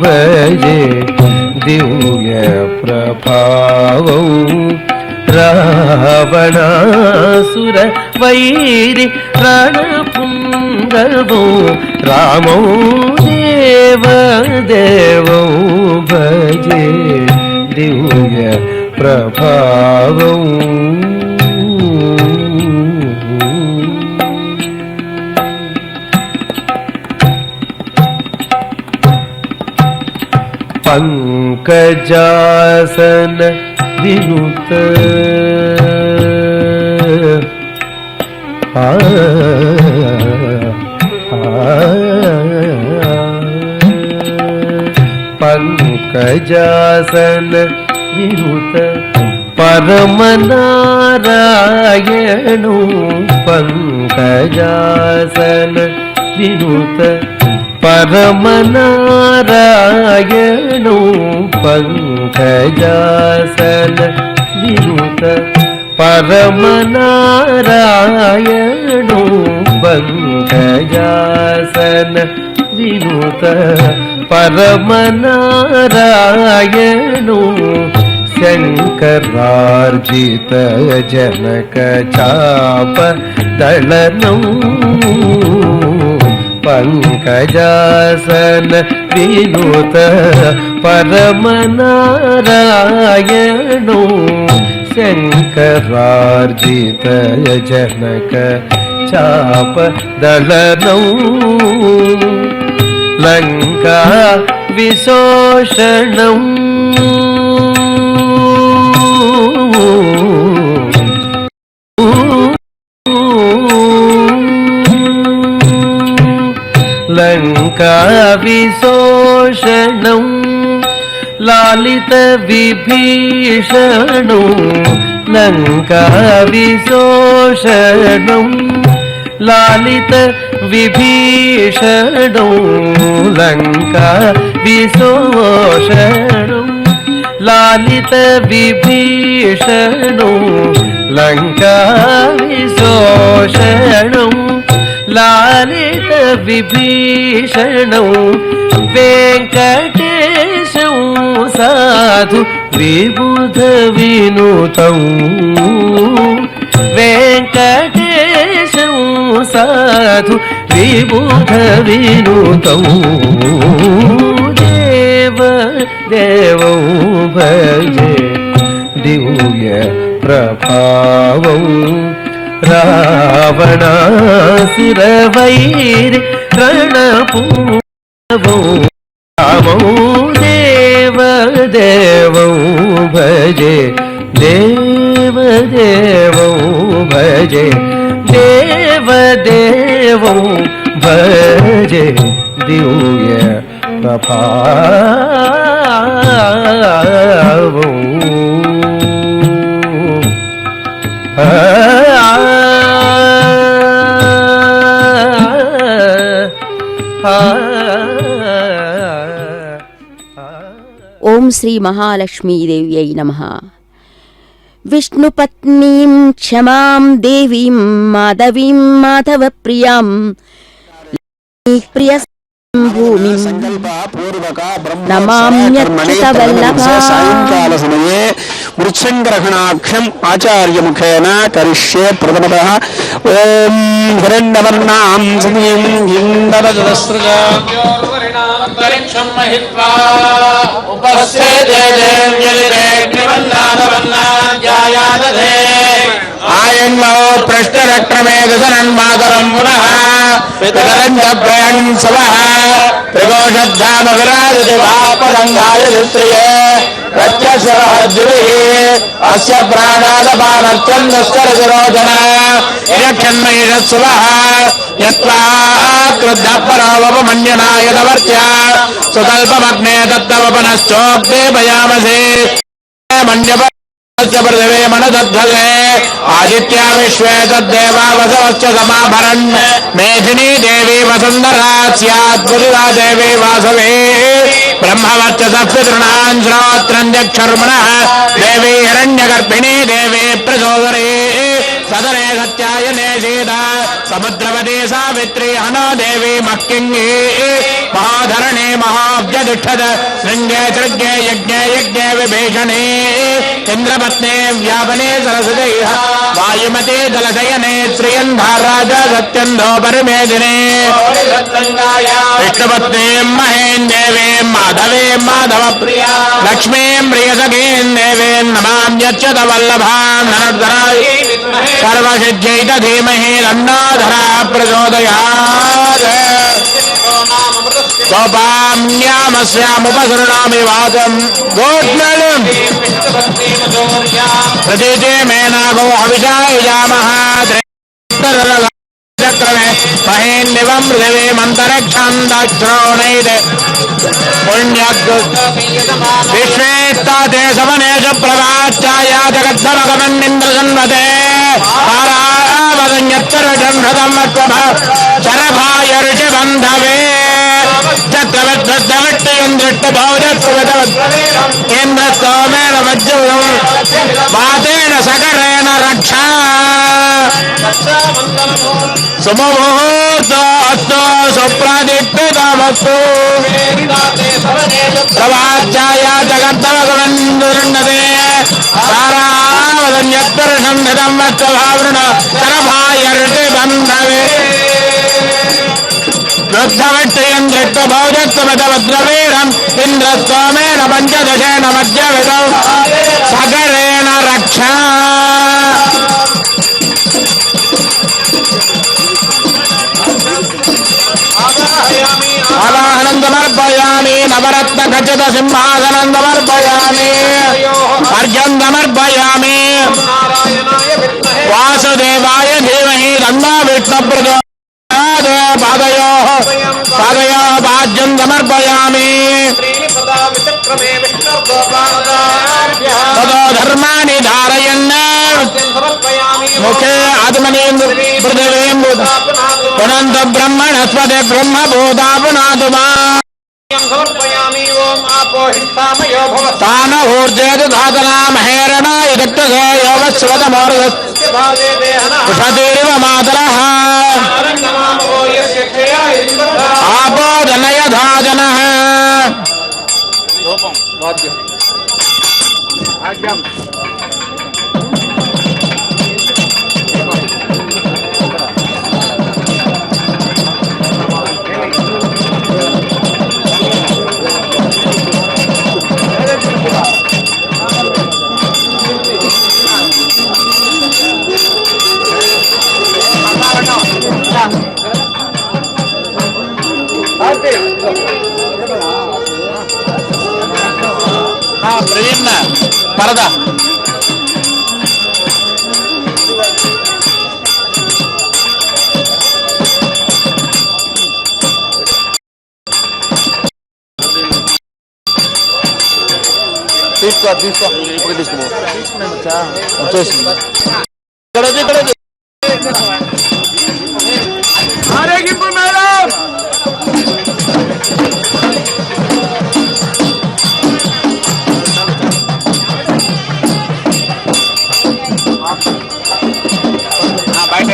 భజే దివ్య ప్రభావం రావణాసుర వైరి రణపుంగవో రామో దేవ దేవం భజే దివ్య ప్రభావం పంకజాసన వినుత పంకజాసన వినుత పరమనారాయణు పంకజాసన వినుత పరమనారాయణు పంకజాసన వినుత పరమనారాయణు పంకజాసన వినుత పరమనారాయణు శంకరార్జిత జనక చాప దళనం పంకజాసన వినుత పరమనారాయణు శంకరార్జిత జనక చాప దళనం లంకా విశోషణం లంకా విశోషణం లాలిత విభీషణం లంకా విశోషణం లాలిత విభీషణం లంకా విశోషణం లాలిత విభీషణం లంకా విశోషణం లాలిత విభీషణం వెంకటేశం సాధు విబుధ వినుతం వెంకటేశం సాధు విబుధ వినుతం దేవ దేవం భజే దివ్య ప్రభావం రావణాసుర వైరి రణపూర్వం రామో దేవ దేవం భజే దేవ దేవం భజే దేవ దేవం భజే దివ్య ప్రభావం ఓం శ్రీ మహాలక్ష్మీదేవ్యై నమః. విష్ణుపత్నీం క్షమాం దేవీం మాధవీం మాధవప్రియాం ప్రియ భూమిం నమామ్యచ్యుతవల్లభా. సాయంకాల సమయే वृत्सङ्ग्रहणाख्यम् आचार्यमुखेन करिष्ये प्रथमतः ॐ हिरण्यवर्णां सतीं हिन्दरजस्रजान्तरिक्षं महित्वा उपस्थिते देव्यलिरेग्निवन्नादवन्नाध्यायादधे आयन्नो पृष्ठरक्रमेदसनन्मातरं पुनः पितरञ्जभ्रयन् सवः त्रिकोशब्दामविराजति वापदङ्गाय दुत्रिये प्रत्यक्षरः अस्य प्राणादपानर्चन्दस्करतिरोचन यक्षन्महिषत्सुवः यत्त्वा क्रुद्धपरावपमन्यनाय तवर्त्या सुकल्पमग्ने दत्तवपनश्चोक्ते भयामसे मन्यप पृथिवे मनदध्वले आदित्या विश्वे तद्देवा वसवश्च समाभरन् मेधिनी देवी वसुन्धरा स्याद्बुधिरा देवी वासवे ब्रह्मवर्चसः पितॄणां श्रोत्रं चक्षुर्मणः देवी हिरण्यगर्भिणी देवी प्रचोदरी सदरे सत्यायने सीता समुद्रवती सावित्री हनो देवी मक्किङ्गी महाधरणे महाब्जतिष्ठत् शृङ्गे तृग्गे यज्ञे यज्ञे विभीषणे इन्द्रपत्ने व्यापने सरस्वती वायुमते जलशयने श्रियन्धाराजा सत्यन्धो परिमेदिने विष्णुपत्नीं महेन् देवीं माधवीं माधवप्रिया लक्ष्मीं प्रियसखीं देवीं नमाम्यच्युत वल्लभां धनुर्धराय सर्वसिद्ध्यैत धीमहि तन्नो प्रचोदयात् गोपाम्यामस्यामुपसृणामि वाचं गोष्णम् प्रतीते मेनागो हविषायुजामः चक्रमे महेन्निवं पृथिवीमन्तरिक्षं दक्षिणोनैते विश्वेत्ताते समनेश प्रभाश्चाया जगद्धमगमन्निन्द्रसन्वते पारावदन्यत्तरजन्हृतं शरभाय ऋषिबन्धवे चक्रवद्दृष्टभौजत्वेन्द्रस्तोमेन वज्रं वातेन सकरेण रक्षा सुमुहूर्तोऽस्तु सुप्रदीप्तितमस्तु प्रवाच्याया जगद्धमगमन्निर्णते तारावदन्यत्तरशं धृतं वत्सभावृण शरभाय ऋषिबन्धवे वृद्धवट्टयं दृष्टभौजत्वमतवद्रवीरम् इन्द्रस्तोमेन पञ्चदशेन मध्यविदौ सकरेण रक्षा आवाहनं समर्पयामि नवरत्न खचित सिंहासनं समर्पयामि अर्घ्यं समर्पयामि वासुदेवाय धीमहि तन्नो विष्णुप्रचोदयात् पादयोः पाद्यं समर्पयामि ततो धर्माणि धारयन् मुखे आत्मनि पृथिवीं पुनन्त ब्रह्मणस्पति ब्रह्मभूता पुनातु माम् तानूर्जेतु धातनां हेरणाय दक्षसे योगस्वतमोर्षतीव मातरः आपो जनयधाजनः ప్రవీణ పరద తీసుకో ఇప్పుడు వచ్చేసింది ఇక్కడ ఆరేగింపు మేడం బయట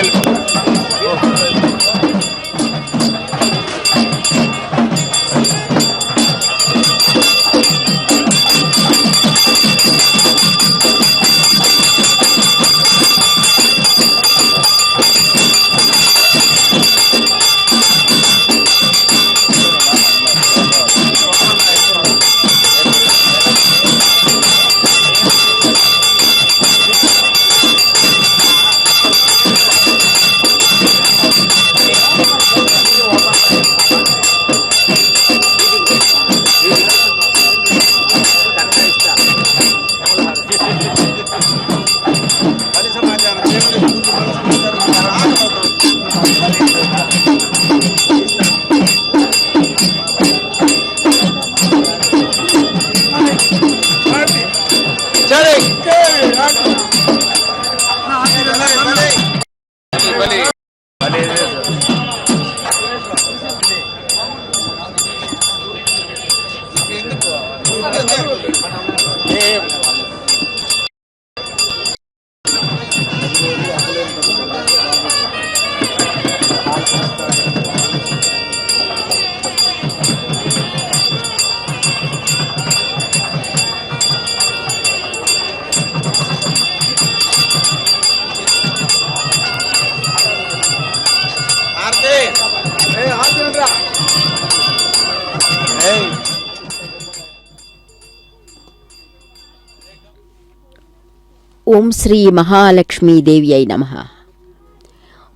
ओम श्री महालक्ष्मी देव्यै नमः।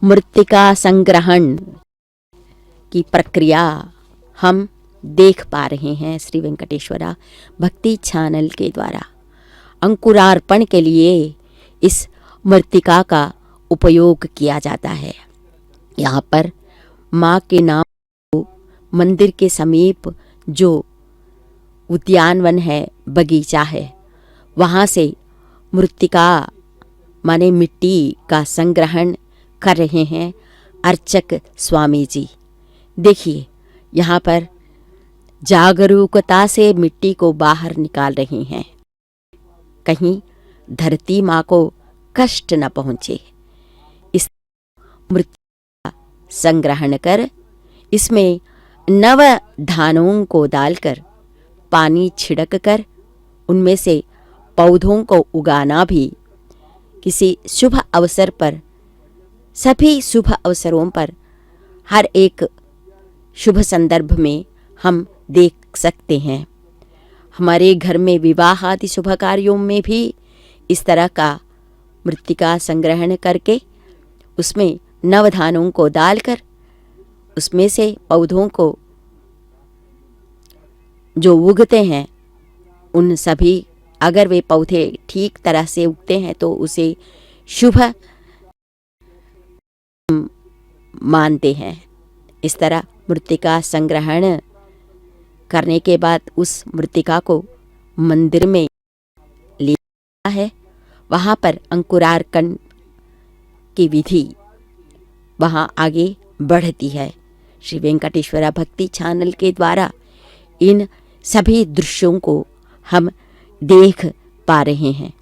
मृत्तिका संग्रहण की प्रक्रिया हम देख पा रहे हैं श्री वेंकटेश्वरा भक्ति चैनल के द्वारा। अंकुरार्पण के लिए इस मृत्तिका का उपयोग किया जाता है। यहाँ पर माँ के नाम को मंदिर के समीप जो उद्यानवन है, बगीचा है, वहाँ से मृत्तिका माने मिट्टी का संग्रहण कर रहे हैं अर्चक स्वामी जी। देखिए यहाँ पर जागरूकता से मिट्टी को बाहर निकाल रही हैं, कहीं धरती माँ को कष्ट न पहुँचे। इस मृत्तिका संग्रहण कर इसमें नव धानों को डालकर पानी छिड़क कर उनमें से पौधों को उगाना भी किसी शुभ अवसर पर, सभी शुभ अवसरों पर, हर एक शुभ संदर्भ में हम देख सकते हैं। हमारे घर में विवाह आदि शुभ कार्यों में भी इस तरह का मृत्तिका संग्रहण करके उसमें नवधानों को डालकर उसमें से पौधों को जो उगते हैं उन सभी, अगर वे पौधे ठीक तरह से उगते हैं तो उसे शुभ मानते हैं। इस तरह मृत्तिका संग्रहण करने के बाद उस मृत्तिका को मंदिर में ले जाता है। वहाँ पर अंकुरार्पण की विधि वहाँ आगे बढ़ती है। श्री वेंकटेश्वरा भक्ति चैनल के द्वारा इन सभी दृश्यों को हम देख पा रहे हैं।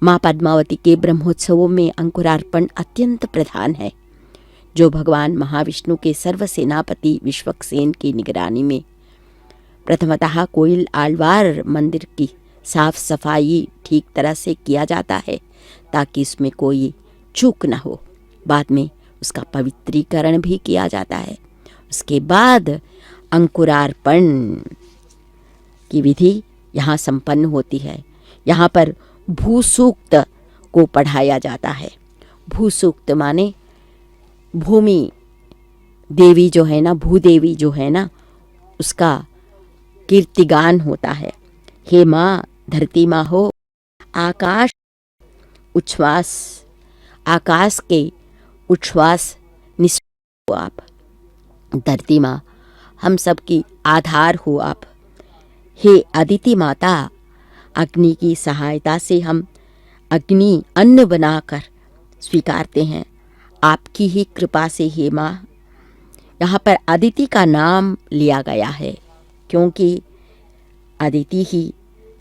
माँ पद्मावती के ब्रह्मोत्सवों में अंकुरार्पण अत्यंत प्रधान है, जो भगवान महाविष्णु के सर्वसेनापति विश्वक्सेन की निगरानी में प्रथमतः कोयल आलवार मंदिर की साफ सफाई ठीक तरह से किया जाता है ताकि इसमें कोई चूक न हो। बाद में उसका पवित्रीकरण भी किया जाता है। उसके बाद अंकुरार्पण की विधि यहाँ संपन्न होती है। यहाँ पर भूसूक्त को पढ़ाया जाता है। भूसूक्त माने भूमि देवी जो है ना, भूदेवी जो है ना, उसका कीर्तिगान होता है। हे माँ धरती माँ हो, आकाश उच्छ्वास, आकाश के उच्छ्वास निश्वास हो आप। धरती माँ हम सबकी आधार हो आप। हे अदिति माता, अग्नि की सहायता से हम अग्नि अन्न बनाकर स्वीकारते हैं। आपकी ही कृपा से हे माँ। यहाँ पर अदिति का नाम लिया गया है क्योंकि अदिति ही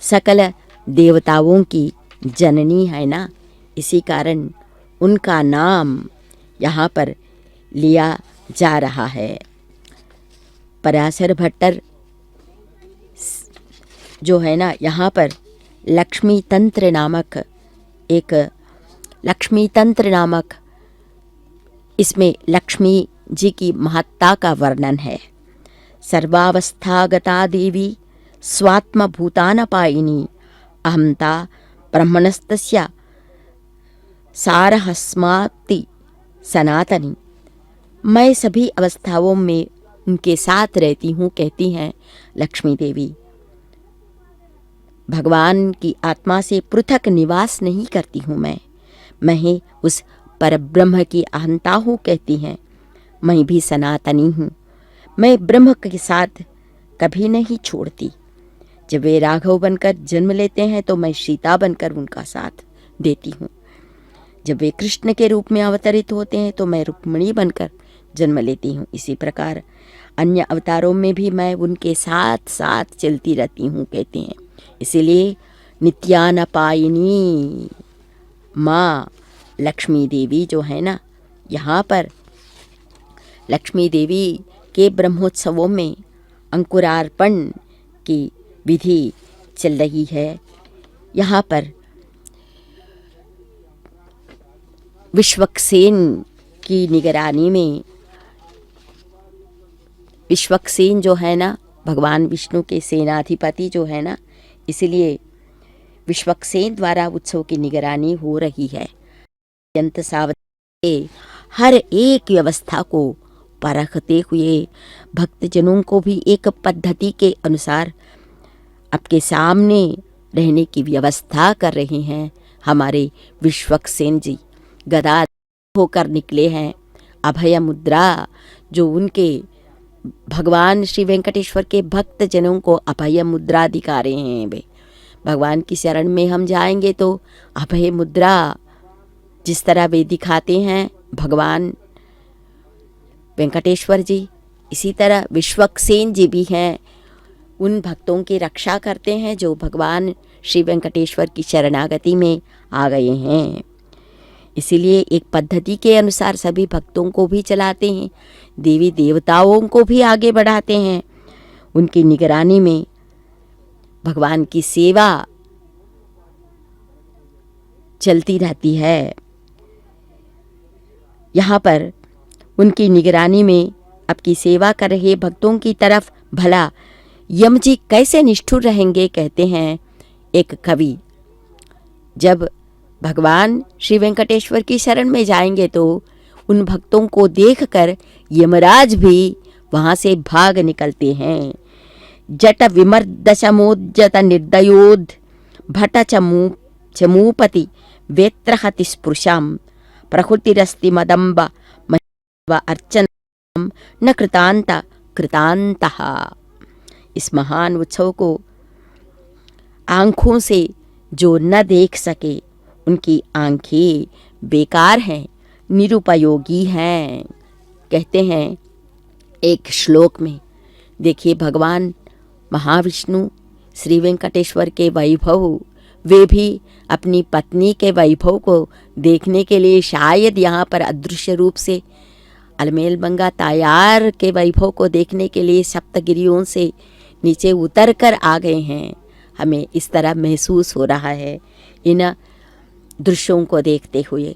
सकल देवताओं की जननी है ना, इसी कारण उनका नाम यहाँ पर लिया जा रहा है। पराशर भट्टर जो है ना, यहाँ पर लक्ष्मी तंत्र नामक इसमें लक्ष्मी जी की महत्ता का वर्णन है। सर्वावस्थागता देवी स्वात्म भूतानपायिनी अहंता ब्रह्मणस्तस्या सारहस्माति सनातनी। मैं सभी अवस्थाओं में उनके साथ रहती हूँ, कहती हैं लक्ष्मी देवी। भगवान की आत्मा से पृथक निवास नहीं करती हूँ मैं ही उस परब्रह्म की अहंता हूँ, कहती हैं। मैं भी सनातनी हूँ, मैं ब्रह्म के साथ कभी नहीं छोड़ती। जब वे राघव बनकर जन्म लेते हैं तो मैं सीता बनकर उनका साथ देती हूँ। जब वे कृष्ण के रूप में अवतरित होते हैं तो मैं रुक्मिणी बनकर जन्म लेती हूँ। इसी प्रकार अन्य अवतारों में भी मैं उनके साथ साथ चलती रहती हूँ, कहते हैं। इसीलिए नित्यानपायिनी माँ लक्ष्मी देवी जो है ना, यहाँ पर लक्ष्मी देवी के ब्रह्मोत्सवों में अंकुरार्पण की विधि चल रही है। यहाँ पर विश्वक्सेन की निगरानी में, विश्वक्सेन जो है ना भगवान विष्णु के सेनाधिपति जो है ना, इसलिए विश्वक्सेन द्वारा उत्सव की निगरानी हो रही है। अत्यंत सावधानी से हर एक व्यवस्था को परखते हुए भक्तजनों को भी एक पद्धति के अनुसार आपके सामने रहने की व्यवस्था कर रहे हैं हमारे विश्वक्सेन जी। गदा होकर निकले हैं, अभय मुद्रा जो उनके भगवान श्री वेंकटेश्वर के भक्त जनों को अभय मुद्रा दिखा रहे हैं। वे भगवान की शरण में हम जाएंगे तो अभय मुद्रा जिस तरह वे दिखाते हैं भगवान वेंकटेश्वर जी, इसी तरह विश्वक्सेन जी भी हैं, उन भक्तों की रक्षा करते हैं जो भगवान श्री वेंकटेश्वर की शरणागति में आ गए हैं। इसीलिए एक पद्धति के अनुसार सभी भक्तों को भी चलाते हैं, देवी देवताओं को भी आगे बढ़ाते हैं। उनकी निगरानी में भगवान की सेवा चलती रहती है। यहाँ पर उनकी निगरानी में आपकी सेवा कर रहे भक्तों की तरफ भला यम जी कैसे निष्ठुर रहेंगे, कहते हैं एक कवि। जब भगवान श्री वेंकटेश्वर की शरण में जाएंगे तो उन भक्तों को देखकर यमराज भी वहाँ से भाग निकलते हैं। जट विमर्दशमोज्जत निर्दयोद भट चमूपति वेत्रहति स्पृशाम प्रकृतिरस्ति मदम्ब व अर्चन न कृतांत कृतांतः। इस महान उत्सव को आँखों से जो न देख सके उनकी आँखें बेकार हैं, निरुपयोगी हैं, कहते हैं एक श्लोक में। देखिए भगवान महाविष्णु श्री वेंकटेश्वर के वैभव, वे भी अपनी पत्नी के वैभव को देखने के लिए शायद यहाँ पर अदृश्य रूप से अलमेल मंगा तायार के वैभव को देखने के लिए सप्तगिरियों से नीचे उतर कर आ गए हैं। हमें इस तरह महसूस हो रहा है इन दृश्यों को देखते हुए।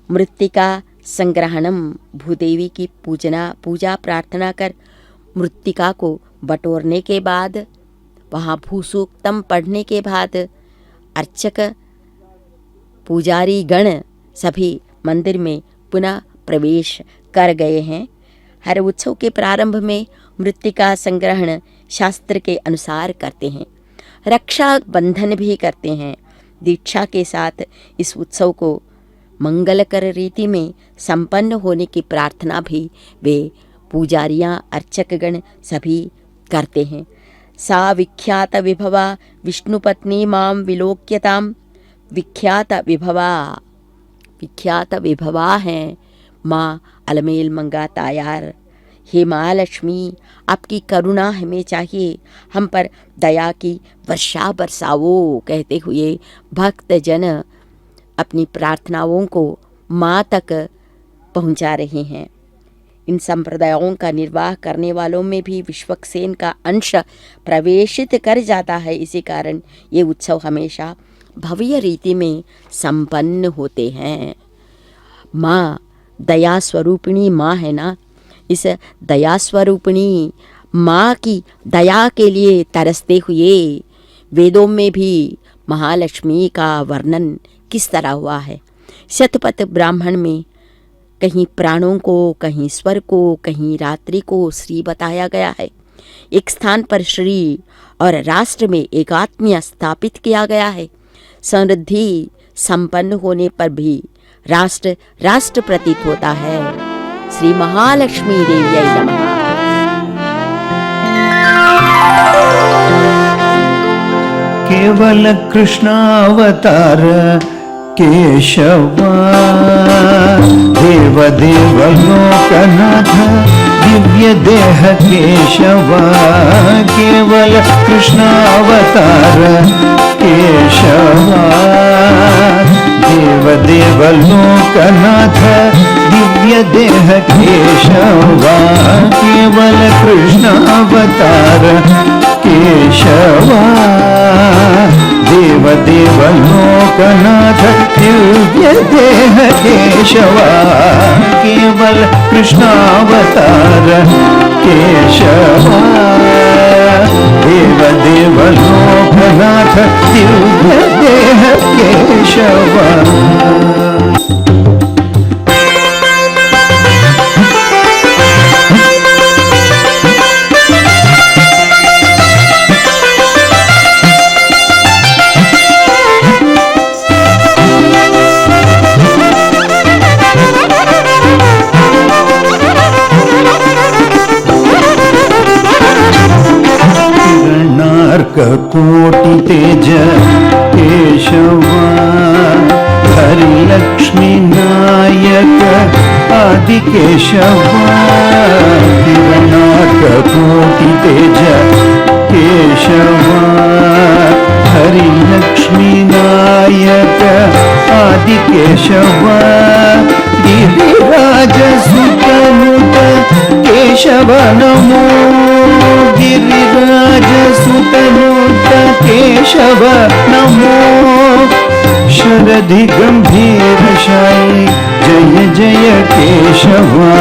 मृत्तिका संग्रहणम, भूदेवी की पूजा प्रार्थना कर मृत्तिका को बटोरने के बाद, वहाँ भूसूक्तम पढ़ने के बाद अर्चक पुजारी गण सभी मंदिर में पुनः प्रवेश कर गए हैं। हर उत्सव के प्रारंभ में मृत्तिका संग्रहण शास्त्र के अनुसार करते हैं, रक्षा बंधन भी करते हैं। दीक्षा के साथ इस उत्सव को मंगलकर रीति में संपन्न होने की प्रार्थना भी वे पुजारियाँ अर्चकगण सभी करते हैं। सा विख्यात विभवा विष्णुपत्नी माम विलोक्यताम। विख्यात विभवा हैं माँ अलमेल मंगा तायार। हे महालक्ष्मी, आपकी करुणा हमें चाहिए, हम पर दया की वर्षा बरसाओ, कहते हुए भक्त जन अपनी प्रार्थनाओं को माँ तक पहुँचा रहे हैं। इन संप्रदायों का निर्वाह करने वालों में भी विश्वक्सेन का अंश प्रवेशित कर जाता है। इसी कारण ये उत्सव हमेशा भव्य रीति में संपन्न होते हैं। माँ दया स्वरूपिणी माँ है ना, इस दया स्वरूपिणी माँ की दया के लिए तरसते हुए वेदों में भी महालक्ष्मी का वर्णन किस तरह हुआ है। शतपथ ब्राह्मण में कहीं प्राणों को, कहीं स्वर को, कहीं रात्रि को श्री बताया गया है। एक स्थान पर श्री और राष्ट्र में एकात्म्य स्थापित किया गया है। समृद्धि संपन्न होने पर भी राष्ट्र राष्ट्र प्रतीत होता है। श्री महालक्ष्मी देव्यै नमः। केवल कृष्णावतार केशवा, देवदेव लोकनाथ दिव्य देह केशवा। केवल कृष्णावतार केशवा, देवदेव लोकनाथ दिव्य देह केशवा। केवल कृष्णावतार केशवा, देवदेव लोकनाथ दिव्य देह केशवा। केवल कृष्णावतार केशवा, देवदेव लोकनाथ लोकनाथ दिव्य देह केशव कोटि तेज केशवा हरिलक्ष्मी नायक आदि केशवा किरणार्क कोटि तेज केशवा हरिलक्ष्मी नायक आदि केशवा गिरिराज सुतनुत केशव नमो गिरिराज सुतनुत केशव नमो शरदि गंभीर शायी जय जय केशवा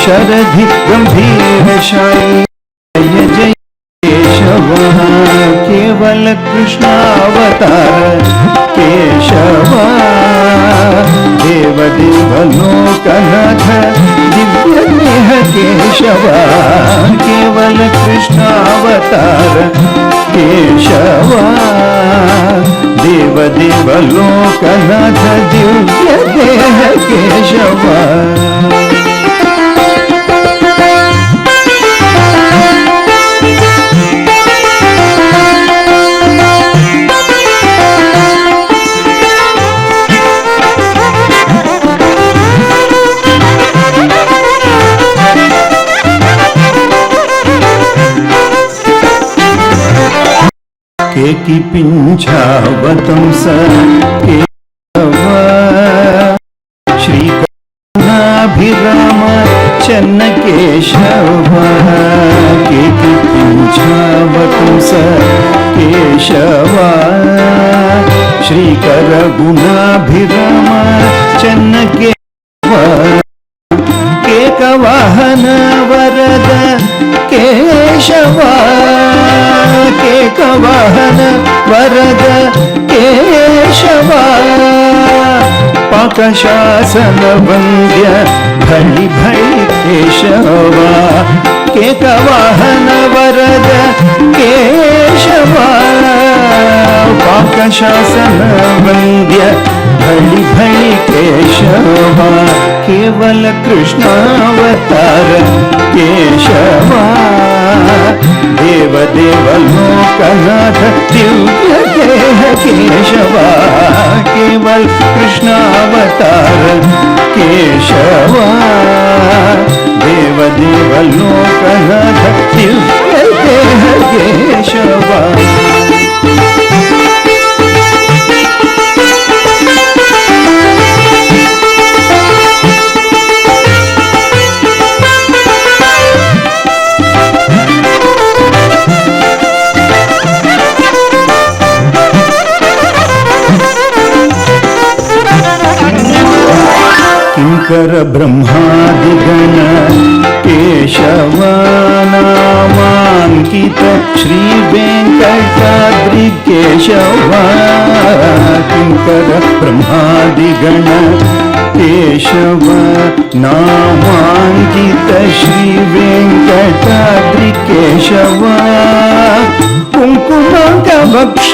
शरदि गंभीर शायी जय जय केशवा केवल कृष्णावतार केशवा देव देव लोकनाथ दिव्य देह केशवा केवल कृष्णावतार केशवा देव देव लोकनाथ दिव्य देह केशवा केकी पिंछावतंस केशवा श्रीकरुणाभिराम चन्न केशवा केकी पिंछावतंस केशवा श्रीकर गुणाभिराम चन्न केशवा केकवाहन वरद केशवा केकवाहन वरद केशवा पाकशासन वन्द्य भळि भळि केशवा केकवाहन वरद केशवा पाकशासन वन्द्य भळि भळि केशवा केवल कृष्णावतार केशवा देव देव लोकनाथ दिव्य देह केशवा केवल कृष्णावतार केशवा देव देव लोकनाथ दिव्य देह केशवा किंकर ब्रह्मादिगण केशवा नामांकित श्री वेंकटाद्रि केशवा किंकर ब्रह्मादिगण केशवा नामांकित श्री वेंकटाद्रि केशवा कुंकुमांकवक्ष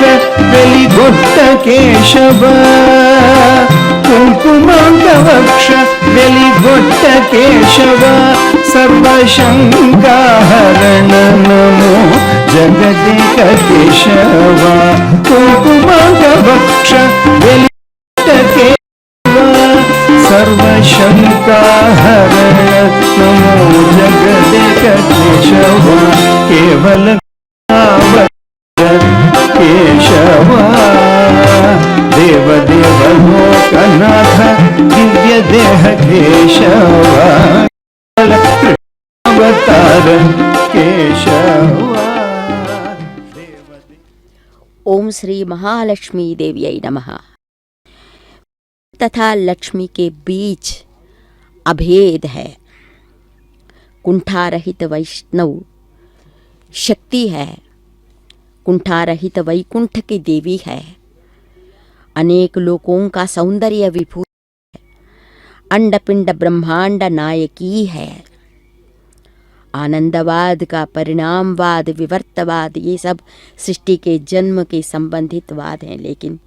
वेलिगొట్ట केशवा कुंकुमांकवक्ष वेलिगొట్ట केशवा सर्वशंकाहरण नमो जगदेक केशवा कुंकुमांकवक्ष वेलिगొట్ట केशवा सर्वशंकाहरण नमो जगदेक केशवा केवल केशवा देव देव लोकनाथ दिव्य देह केशवा अवतार केशवा ओम श्री महालक्ष्मी देव्यै नमः। तथा लक्ष्मी के बीच अभेद है। कुंठारहित वैष्णव शक्ति है, कुंठारहित वैकुंठ की देवी है, अनेक लोकों का सौंदर्य विभूति, अंड पिंड ब्रह्मांड नायकी है। आनंदवाद का परिणामवाद, विवर्तवाद, ये सब सृष्टि के जन्म के संबंधित वाद हैं, लेकिन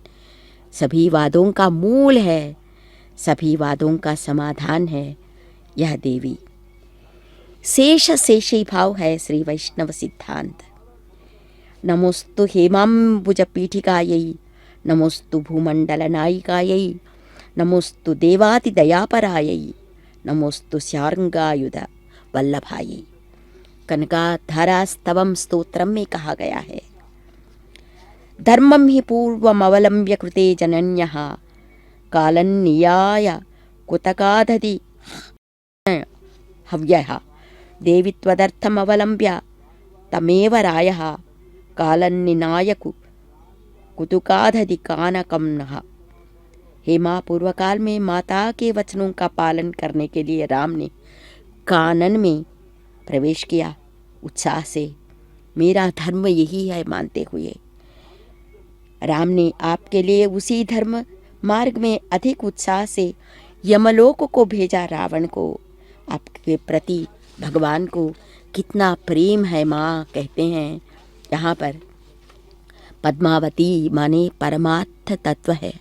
सभी वादों का मूल है, सभी वादों का समाधान है यह देवी। शेष शेषी भाव है श्री वैष्णव सिद्धांत। नमोस्तु हेमाम्बुज पीठिकायै, नमोस्तु भूमंडल नायिकायै, नमोस्तु देवातिदयापरायै, नमोस्तु शार्ंगायुध वल्लभायै। कनकाधारास्तवम स्तोत्रम में कहा गया है, धर्मं हि पूर्वमवलंब्य कृते जनन्यः कालन्नियाय कुतकादधि हव्यः, देवी त्वदर्थमवलंब्य तमेव रायः कालन्निनाय कुतुकादधि कानकं नः। हे माँ, पूर्व काल में माता के वचनों का पालन करने के लिए राम ने कानन में प्रवेश किया उत्साह से, मेरा धर्म यही है मानते हुए। राम ने आपके लिए उसी धर्म मार्ग में अधिक उत्साह से यमलोक को भेजा। रावण को आपके प्रति भगवान को कितना प्रेम है माँ, कहते हैं यहाँ पर। पद्मावती माने परमार्थ तत्व है।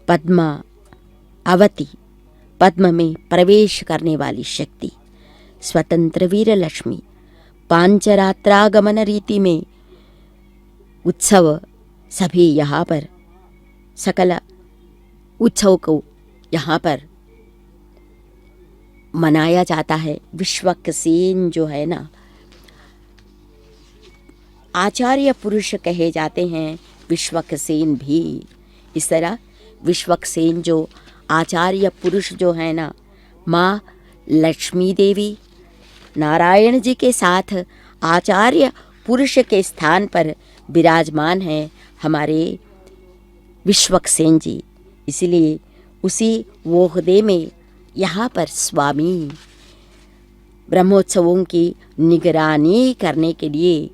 पद्मा अवती, पद्म में प्रवेश करने वाली शक्ति, स्वतंत्र वीर लक्ष्मी। पांचरात्रागमन रीति में उत्सव सभी यहाँ पर, सकल उत्सव को यहाँ पर मनाया जाता है। विश्वक्सेन जो है ना, आचार्य पुरुष कहे जाते हैं विश्वक्सेन भी। इस तरह विश्वक्सेन जो आचार्य पुरुष जो है ना, माँ लक्ष्मी देवी नारायण जी के साथ आचार्य पुरुष के स्थान पर विराजमान है हमारे विश्वक्सेन जी। इसलिए उसी ओहदे में यहाँ पर स्वामी ब्रह्मोत्सवों की निगरानी करने के लिए,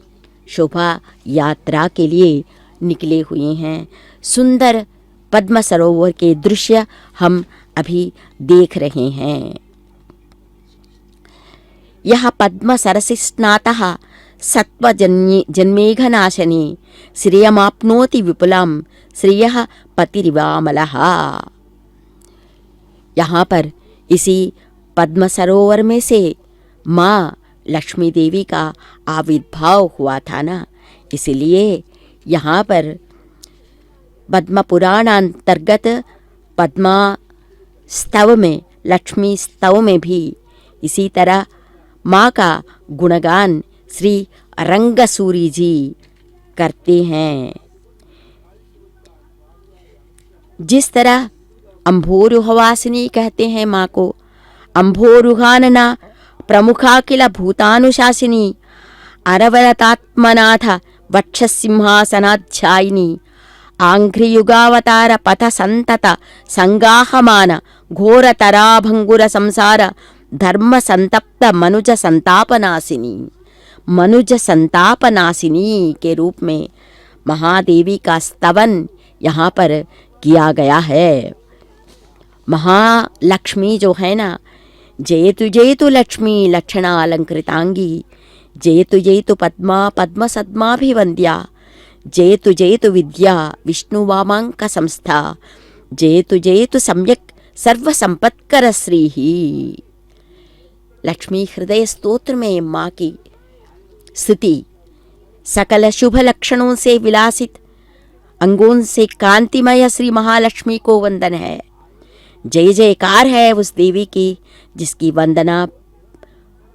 शोभा यात्रा के लिए निकले हुए हैं। सुंदर पद्म सरोवर के दृश्य हम अभी देख रहे हैं। यह पद्म सरसि स्नातः सत्व जन्मेघनाशनी श्रियमाप्नोति विपुलम श्रियः पतिरिवामलः। यहाँ पर इसी पद्म सरोवर में से माँ लक्ष्मी देवी का आविर्भाव हुआ था ना, इसलिए यहाँ पर पद्म पुराण अंतर्गत पद्मा स्तव में, लक्ष्मी स्तव में भी इसी तरह माँ का गुणगान श्री रंगसूरी जी करते हैं। जिस तरह अम्भोरुहवासिनी कहते हैं माँ को, अम्भोरुहानना प्रमुखा किल भूतानुशासिनी अरवरतात्मनाथ वक्षसिंहासनाध्यायिनी आंघ्रियुगावतार पथ संतत संगाहमान घोरतराभंगुर संसार धर्म संतप्त मनुज संतापनाशिनी। मनुज संतापनाशिनी के रूप में महादेवी का स्तवन यहाँ पर किया गया है। महालक्ष्मी जो है ना, जयतु लक्ष्मी लक्षणा अलंकृतांगी, जयतु पद्मा पद्म सद्माभिवंद्या, जयतु विद्या विष्णुवामांक संस्था, जयतु सम्यक सर्वसंपत्कर श्री ही। लक्ष्मी हृदय स्तोत्र में माँ की स्तुति सकल शुभ लक्षणों से विलासित अंगों से कांतिमय श्री महालक्ष्मी को वंदन है। जय जयकार है उस देवी की जिसकी वंदना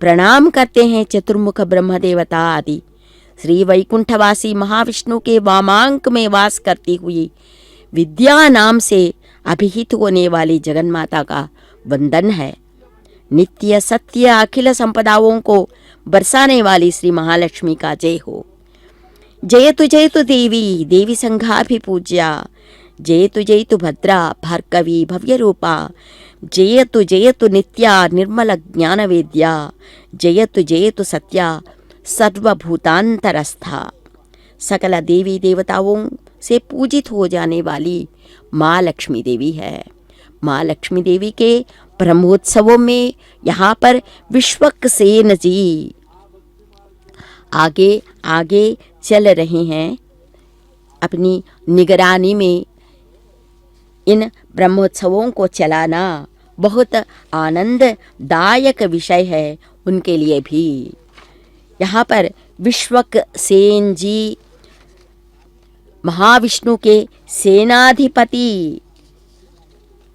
प्रणाम करते हैं चतुर्मुख ब्रह्म देवता आदि। श्री वैकुंठवासी महाविष्णु के वामांक में वास करती हुई विद्या नाम से अभिहित होने वाली जगन्माता का वंदन है। नित्य सत्य अखिल संपदाओं को बरसाने वाली श्री महालक्ष्मी का जय हो। जयतु देवी देवी संघाभिपूज्या, जयतु भद्रा भार्गवी भव्य रूपा, जयतु नित्या निर्मल ज्ञान वेद्या, जयतु सत्या सर्वभूतांतरस्था। सकल देवी देवताओं से पूजित हो जाने वाली माँ लक्ष्मी देवी है। माँ लक्ष्मी देवी के ब्रह्मोत्सवों में यहाँ पर विश्वक्सेन जी आगे आगे चल रहे हैं। अपनी निगरानी में इन ब्रह्मोत्सवों को चलाना बहुत आनंददायक विषय है उनके लिए भी। यहाँ पर विश्वक्सेन जी महाविष्णु के सेनाधिपति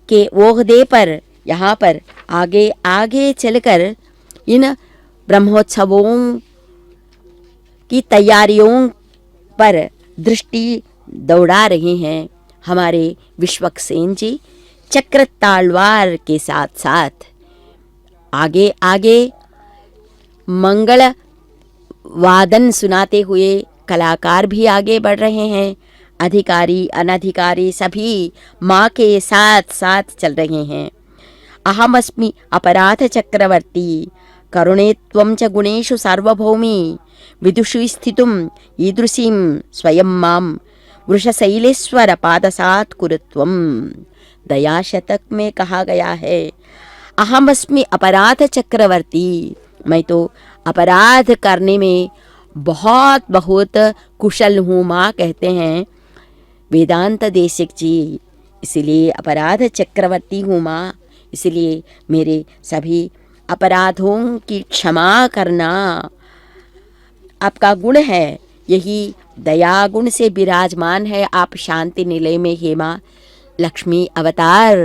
के ओहदे पर यहाँ पर आगे आगे चलकर इन ब्रह्मोत्सवों की तैयारियों पर दृष्टि दौड़ा रहे हैं हमारे विश्वक्सेन जी। चक्र तालवार के साथ साथ आगे आगे मंगल वादन सुनाते हुए कलाकार भी आगे बढ़ रहे हैं। अधिकारी अनधिकारी सभी माँ के साथ साथ चल रहे हैं। अहमस्मि अपराध चक्रवर्ती करुणे त्वं च गुणेषु सार्वभौमी विदुषि स्थितुम ईदृशीं स्वयं माम वृषशैलेश्वर पादसात् कुरुत्वम। दया शतक में कहा गया है अहमस्मि अपराध चक्रवर्ती, मैं तो अपराध करने में बहुत बहुत कुशल हूँ माँ, कहते हैं वेदांत देशिक जी। इसलिए अपराध चक्रवर्ती हूँ माँ, इसलिए मेरे सभी अपराधों की क्षमा करना आपका गुण है। यही दया गुण से विराजमान है आप शांति निलय में हे माँ। लक्ष्मी अवतार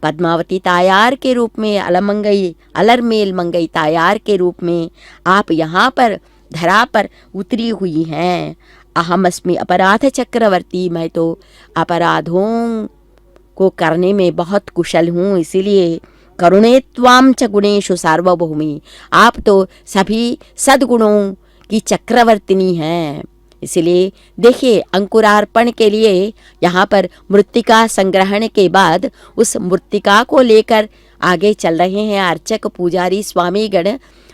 पद्मावती तायार के रूप में, अलमंगई अलरमेल मंगई तायार के रूप में आप यहाँ पर धरा पर उतरी हुई हैं। अहमस्मि अपराध चक्रवर्ती, मैं तो अपराधों को करने में बहुत कुशल हूँ, इसीलिए करुणे त्वाम च गुणेषु सार्वभौमी, आप तो सभी सद्गुणों की चक्रवर्तिनी हैं। इसलिए देखिए अंकुरार्पण के लिए यहाँ पर मृत्तिका संग्रहण के बाद उस मृत्तिका को लेकर आगे चल रहे हैं अर्चक पुजारी स्वामीगण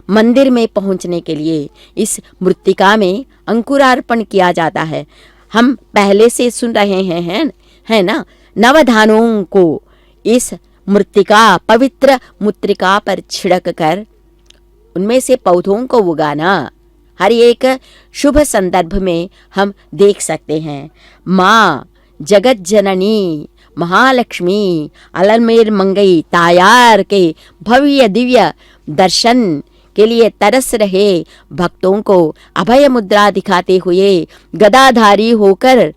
मंदिर में पहुँचने के लिए। इस मृत्तिका में अंकुरार्पण किया जाता है। हम पहले से सुन रहे हैं है ना, नवधानों को इस मृत्तिका पवित्र मृत्तिका पर छिड़क कर उनमें से पौधों को उगाना हर एक शुभ संदर्भ में हम देख सकते हैं। माँ जगत जननी महालक्ष्मी अलरमेल मंगई तायार के भव्य दिव्य दर्शन के लिए तरस रहे भक्तों को अभय मुद्रा दिखाते हुए गदाधारी होकर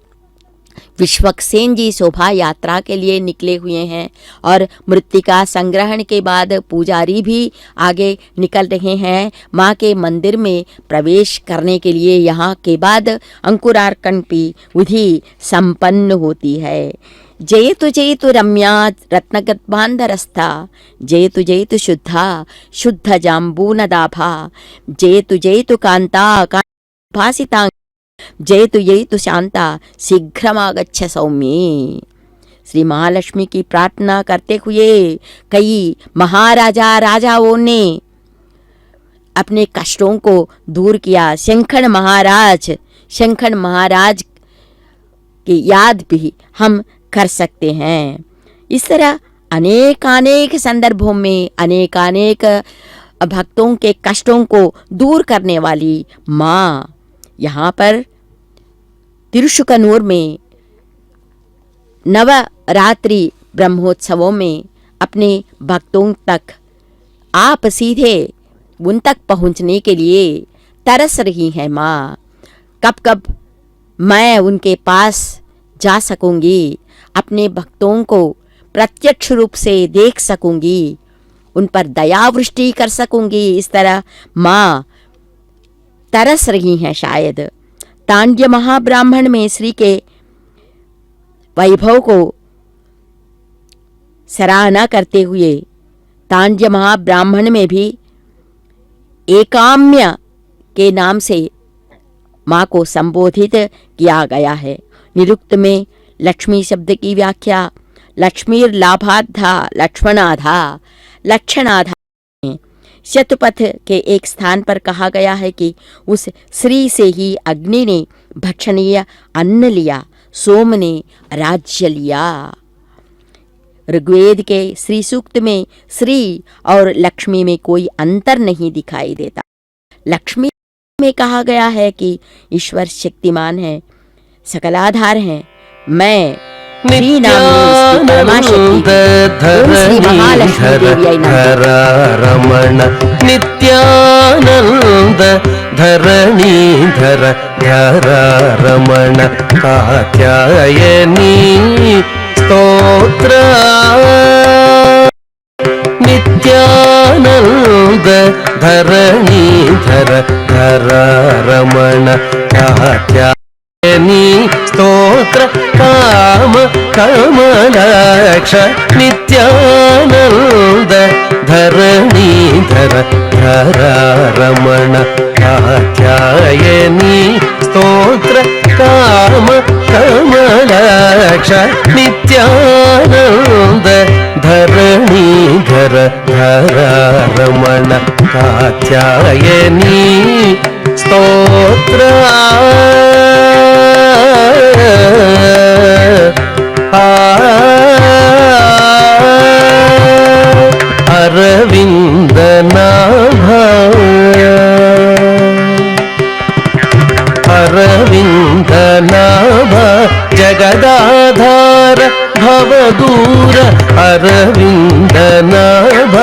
विश्वक्सेन जी शोभा यात्रा के लिए निकले हुए हैं। और मृत्तिका संग्रहण के बाद पुजारी भी आगे निकल रहे हैं माँ के मंदिर में प्रवेश करने के लिए। यहाँ के बाद अंकुरार्पण की विधि संपन्न होती है। जयतु रम्या रत्नगद्भान्धरस्था, जयतु शुद्धा शुद्ध जाम्बूनदाभा, जयतु कांता भासिता, जयतु शांता शीघ्रमागच्छ सौम्ये। श्री महालक्ष्मी की प्रार्थना करते हुए कई महाराजा राजाओं ने अपने कष्टों को दूर किया। शंखन महाराज की याद भी हम कर सकते हैं। इस तरह अनेक संदर्भों में अनेक भक्तों के कष्टों को दूर करने वाली माँ यहाँ पर तिरुशुकनूर में नवरात्रि ब्रह्मोत्सवों में अपने भक्तों तक आप सीधे उन तक पहुँचने के लिए तरस रही हैं माँ। कब मैं उनके पास जा सकूंगी, अपने भक्तों को प्रत्यक्ष रूप से देख सकूंगी, उन पर दयावृष्टि कर सकूंगी। इस तरह माँ तरस रही हैं शायद। तांड्य महाब्राह्मण में श्री के वैभव को सराहना करते हुए तांड्य महाब्राह्मण में भी एकाम्य के नाम से माँ को संबोधित किया गया है। निरुक्त में लक्ष्मी शब्द की व्याख्या लक्ष्मीर लाभाधा लक्षणाधा शतपथ के एक स्थान पर कहा गया है कि उस श्री से ही अग्नि ने भक्षणीय अन्न लिया, सोम ने राज्य लिया। ऋग्वेद के श्री सूक्त में श्री और लक्ष्मी में कोई अंतर नहीं दिखाई देता। लक्ष्मी में कहा गया है कि ईश्वर शक्तिमान है, सकलाधार है। मैं श्री नाम श्री महालक्ष्मी देवी रमण नित्यानंद धरणीधर धर रमण कात्यायनी स्तोत्र नित्यानंद धरणीधर धर रमण कात्यायनी स्तोत्र काम कमलाक्ष नित्यानंद धरणीधर धर रमण कात्यायनी स्तोत्र काम कमलाक्ष नित्यानंद धरणीधर धर रमण कात्यायनी स्तोत्र अरविंद नाभ अरविंद नाभ जगदाधार भवदूर अरविंद नाभ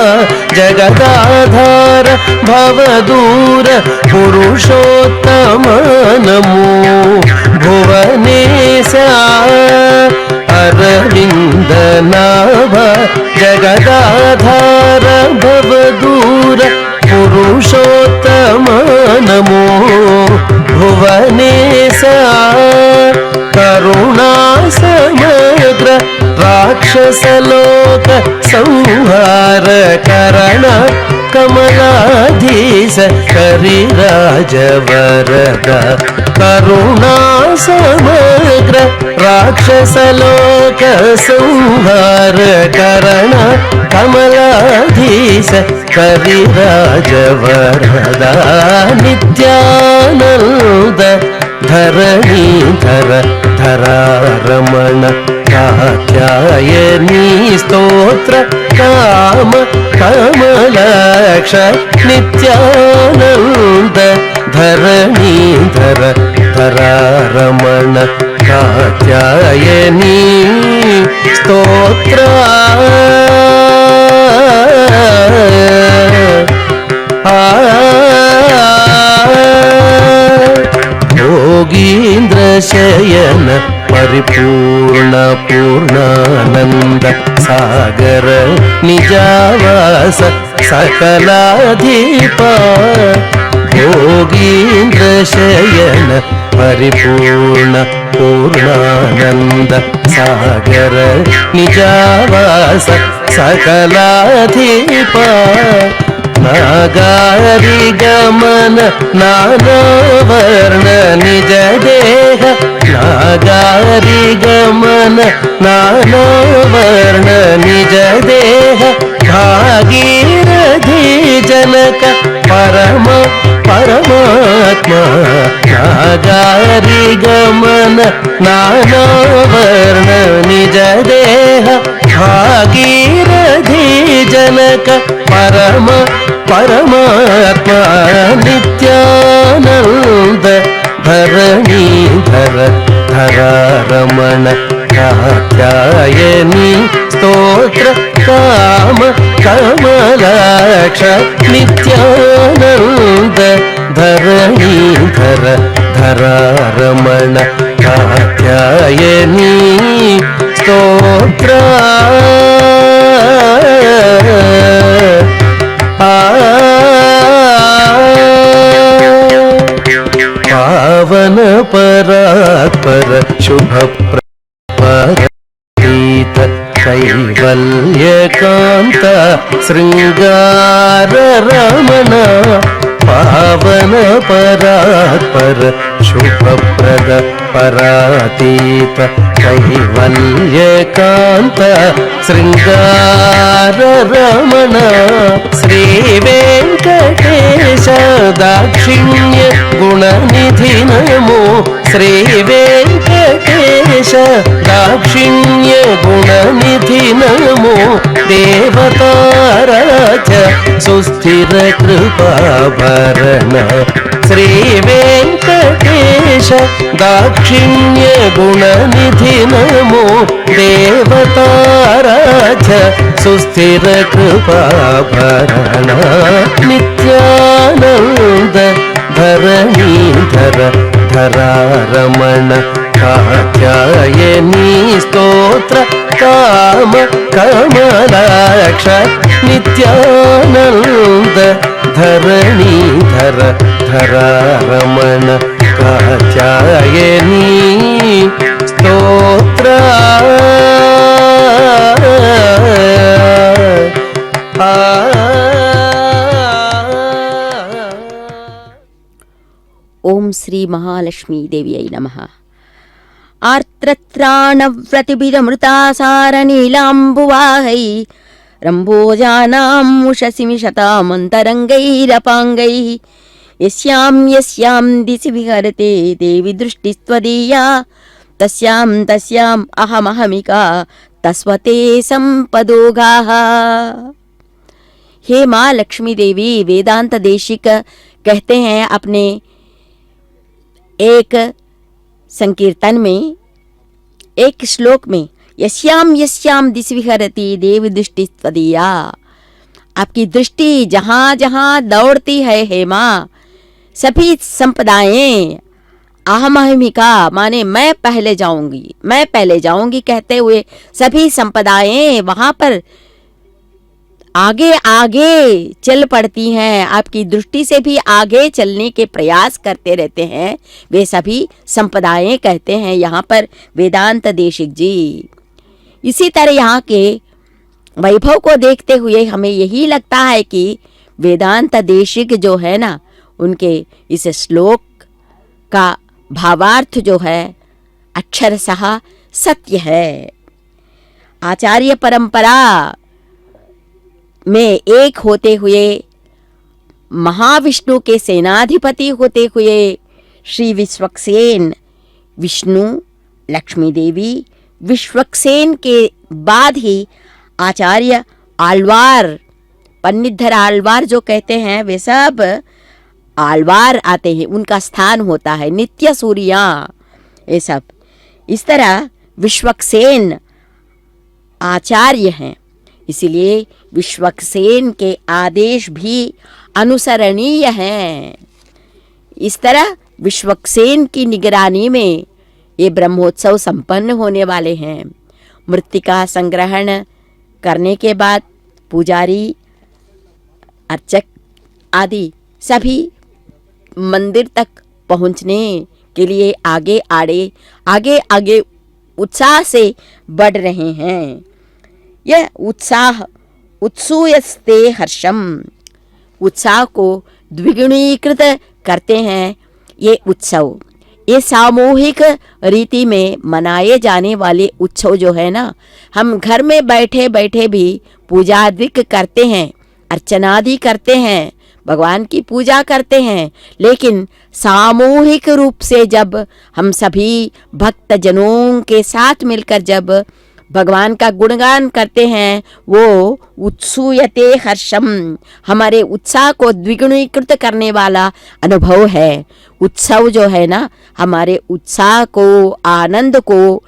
जगदाधार भवदूर पुरुषोत्तम नमो भुवनेशा अरविंद नाभ जगदाधार भवदूर पुरुषोत्तम नमो भुवनेशा करुणा समग्र राक्षसलोक संहार करण कमलाधीश करिराज वरद करुणा समग्र राक्षसलोक संहार करण कमलाधीश करिराज वरद नित्यानंद धरणीधर धरा रमण कात्यायनी स्तोत्र काम कमलाक्ष नित्यानंद धरणीधर धरा रमण कात्यायनी स्तोत्र योगींद्र शयन परिपूर्ण पूर्णानंद सागर निजावास सकलाधीप योगींद्र शयन परिपूर्ण पूर्णानंद सागर निजावास सकलाधीप नागारि गमन नाना वर्ण निज देह नागारि गमन नाना वर्ण निज देह भागीरथी जनक परम परमात्मा नागारि गमन नाना वर्ण निज देह भागीरथी जनक परम परमात्मा नित्यानंद धरणीधर धरा रमण कात्यायनी स्तोत्र काम कमलाक्ष नित्यानंद धरणीधर धरा रमण कात्यायनी स्तोत्र पावन परात्पर शुभ प्रतीत कैवल्यकांत श्रृंगार रमण पावन परात्पर शुभप्रद परातीत कैवल्यकांत श्रृंगार रमण श्री वेंकटेश दाक्षिण्य गुणनिधि नमो श्रीवेङ्कटेश दाक्षिण्य गुणनिधि नमो देवताराज सुस्थिर कृपाभरण श्रीवेङ्कटेश दाक्षिण्य गुणनिधि नमो देवताराज सुस्थिर कृपाभरण नित्यानन्द धरणीधर धरारमण कात्यायनी स्तोत्र काम कमलाक्ष नित्यानन्द धरणीधर धरारमण कात्यायनी स्तोत्र ओम श्री महालक्ष्मी देव्यै नमः। आर्त्रत्राणव्रतिभिरमृतासार नीलाम्बुवाहै रम्भोजानाम् उषसिमिषतामन्तरङ्गैरपाङ्गैः यस्यां दिशि विहरते देवी दृष्टिस्त्वदीया तस्याम् अहमहमिका तस्वते संपदोगाः। हे माँ लक्ष्मी देवी, वेदांत देशिक कहते हैं अपने एक संकीर्तन में, एक श्लोक में, यस्याम दिशि विहरति देवी दृष्टि त्वदीया। आपकी दृष्टि जहाँ जहाँ दौड़ती है हे माँ, सभी संपदाएं अहमहिमिका माने मैं पहले जाऊंगी कहते हुए सभी संपदाएं वहां पर आगे आगे चल पड़ती हैं। आपकी दृष्टि से भी आगे चलने के प्रयास करते रहते हैं, वे सभी संपदाएं कहते हैं यहाँ पर वेदांत देशिक जी। इसी तरह यहाँ के वैभव को देखते हुए हमें यही लगता है कि वेदांत देशिक जो है ना, उनके इस श्लोक का भावार्थ जो है अक्षरशः सत्य है। आचार्य परंपरा में एक होते हुए, महाविष्णु के सेनाधिपति होते हुए श्री विश्वक्सेन, विष्णु, लक्ष्मी देवी, विश्वक्सेन के बाद ही आचार्य आलवार, पन्निधर आलवार जो कहते हैं, वे सब आलवार आते हैं, उनका स्थान होता है नित्य सूर्या, ये सब। इस तरह विश्वक्सेन आचार्य हैं, इसलिए विश्वक्सेन के आदेश भी अनुसरणीय हैं। इस तरह विश्वक्सेन की निगरानी में ये ब्रह्मोत्सव संपन्न होने वाले हैं। मृत्तिका संग्रहण करने के बाद पुजारी, अर्चक आदि सभी मंदिर तक पहुंचने के लिए आगे उत्साह से बढ़ रहे हैं। यह उत्साह उत्सूयस्ते हर्षम, उत्साह को द्विगुणीकृत करते हैं ये उत्सव। ये सामूहिक रीति में मनाए जाने वाले उत्सव जो है ना, हम घर में बैठे बैठे भी पूजादि करते हैं, अर्चनादि करते हैं, भगवान की पूजा करते हैं, लेकिन सामूहिक रूप से जब हम सभी भक्त जनों के साथ मिलकर जब भगवान का गुणगान करते हैं, वो उत्सूयते हर्षम, हमारे उत्साह को द्विगुणीकृत करने वाला अनुभव है। उत्सव जो है ना, हमारे उत्साह को, आनंद को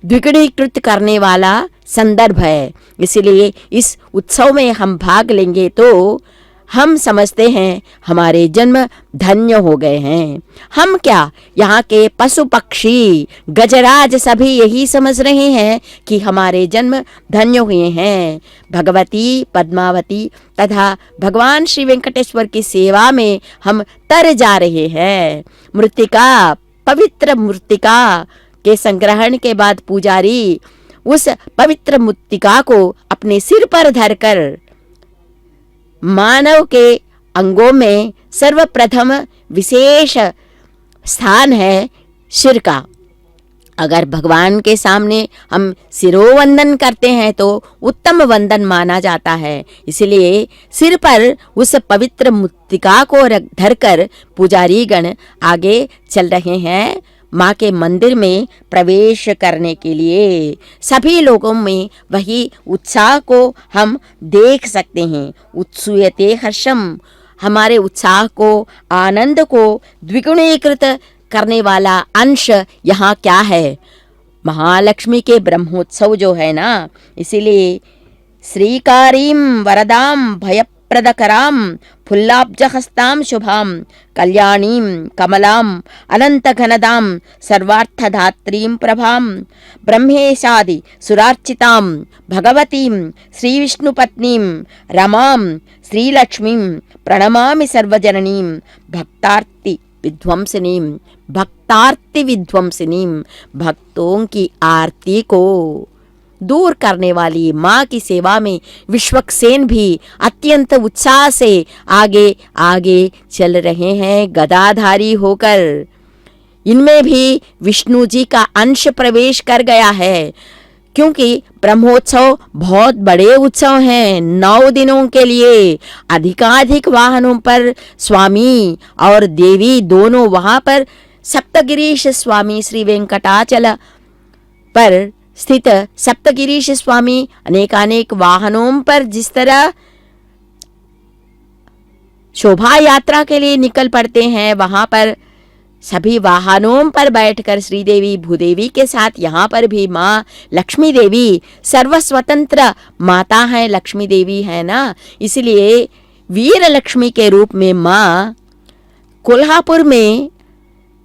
द्विगुणीकृत करने वाला संदर्भ है। इसलिए इस उत्सव में हम भाग लेंगे तो हम समझते हैं हमारे जन्म धन्य हो गए हैं। हम क्या, यहाँ के पशु पक्षी गजराज सभी यही समझ रहे हैं कि हमारे जन्म धन्य हुए हैं। भगवती पद्मावती तथा भगवान श्री वेंकटेश्वर की सेवा में हम तर जा रहे हैं। मृत्तिका, पवित्र मृत्तिका के संग्रहण के बाद पुजारी उस पवित्र मृत्तिका को अपने सिर पर धरकर, मानव के अंगों में सर्वप्रथम विशेष स्थान है सिर का। अगर भगवान के सामने हम सिरोवंदन करते हैं तो उत्तम वंदन माना जाता है। इसलिए सिर पर उस पवित्र मृत्तिका को धरकर पुजारी गण आगे चल रहे हैं माँ के मंदिर में प्रवेश करने के लिए। सभी लोगों में वही उत्साह को हम देख सकते हैं। उत्सूयते हर्षम, हमारे उत्साह को, आनंद को द्विगुणीकृत करने वाला अंश यहाँ क्या है? महालक्ष्मी के ब्रह्मोत्सव जो है ना, इसीलिए श्रीकारीं वरदां भयप्रदकरां फुल्लाब्जहस्तां शुभां कल्याणीं कमलां अनंतघनदां सर्वार्थधात्रीं प्रभां ब्रह्मेशादि सुरार्चितां भगवतीं श्रीविष्णुपत्नीं रमां श्रीलक्ष्मीं प्रणमामि सर्वजननीं भक्तार्ति विध्वंसिनीं, भक्तार्ति विध्वंसिनीं, भक्तों की आरती को दूर करने वाली माँ की सेवा में विश्वक्सेन भी अत्यंत उत्साह से आगे आगे चल रहे हैं गदाधारी होकर। इनमें भी विष्णु जी का अंश प्रवेश कर गया है, क्योंकि ब्रह्मोत्सव बहुत बड़े उत्सव हैं। 9 दिनों के लिए अधिकाधिक वाहनों पर स्वामी और देवी दोनों वहां पर सप्तगिरीश स्वामी श्री वेंकटाचल पर स्थित सप्तगिरीश स्वामी अनेकानेक वाहनों पर जिस तरह शोभा यात्रा के लिए निकल पड़ते हैं, वहां पर सभी वाहनों पर बैठकर श्रीदेवी भूदेवी के साथ यहाँ पर भी माँ लक्ष्मी देवी सर्वस्वतंत्र माता है, लक्ष्मी देवी है ना, इसलिए वीर लक्ष्मी के रूप में माँ कोल्हापुर में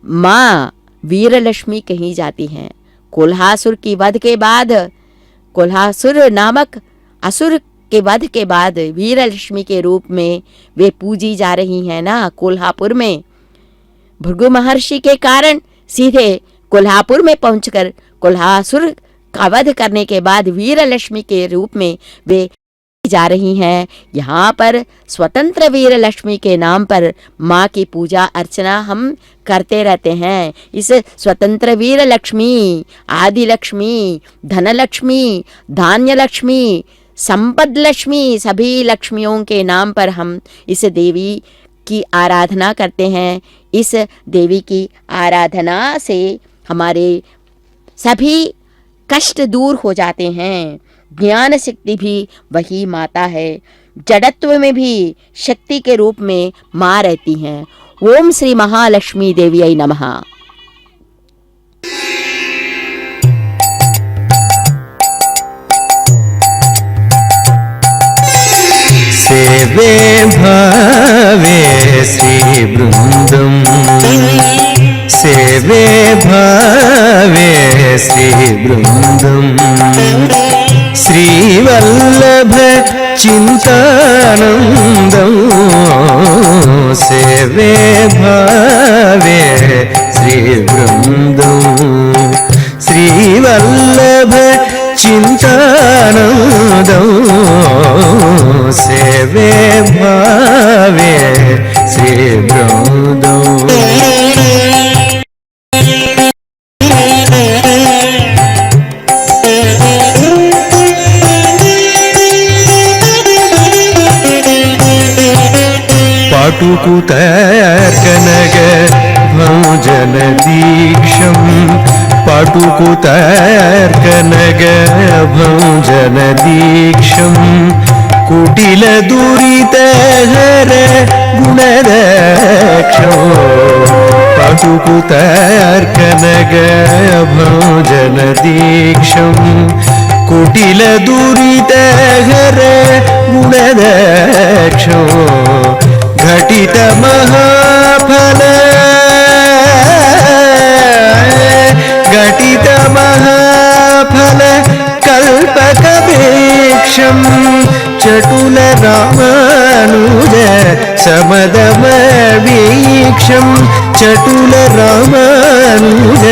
माँ वीर लक्ष्मी कही जाती हैं। कोल्हासुर की वध के बाद, कोल्हासुर नामक असुर के वध के बाद वीर लक्ष्मी के रूप में वे पूजी जा रही हैं ना कोल्हापुर में। भृगु महर्षि के कारण सीधे कोल्हापुर में पहुंचकर कोल्हासुर का वध करने के बाद वीर लक्ष्मी के रूप में वे जा रही हैं। यहाँ पर स्वतंत्र वीर लक्ष्मी के नाम पर माँ की पूजा अर्चना हम करते रहते हैं। इस स्वतंत्र वीर लक्ष्मी, आदि लक्ष्मी, धन लक्ष्मी, धान्य लक्ष्मी, संपद लक्ष्मी, सभी लक्ष्मियों के नाम पर हम इस देवी की आराधना करते हैं। इस देवी की आराधना से हमारे सभी कष्ट दूर हो जाते हैं। ज्ञान शक्ति भी वही माता है, जड़त्व में भी शक्ति के रूप में माँ रहती हैं। ओम श्री महालक्ष्मी देवी नमः। सेवे भावे श्री वृंदम, सेवे भावे श्री वृंदम, श्रीवल्लभ चिंतानंदम, सेवे भावे श्री वृंदम, श्रीवल्लभ चिंतानंदम, सेवे भावे श्री वृंदम। पाटुकुतर्कनग भंजन दीक्षं, पाटुकुतर्कनग भंजन दीक्षं, कुटिल दुरितहर गुणदक्षं, पाटुकुतर्कनग भंजन दीक्षं, कुटिल दुरितहर गुणदक्षं, घटित महाफल, घटित महाफल कल्पकवीक्षं, चटुल रामानुज समदम वीक्षं, चटुल रामानुज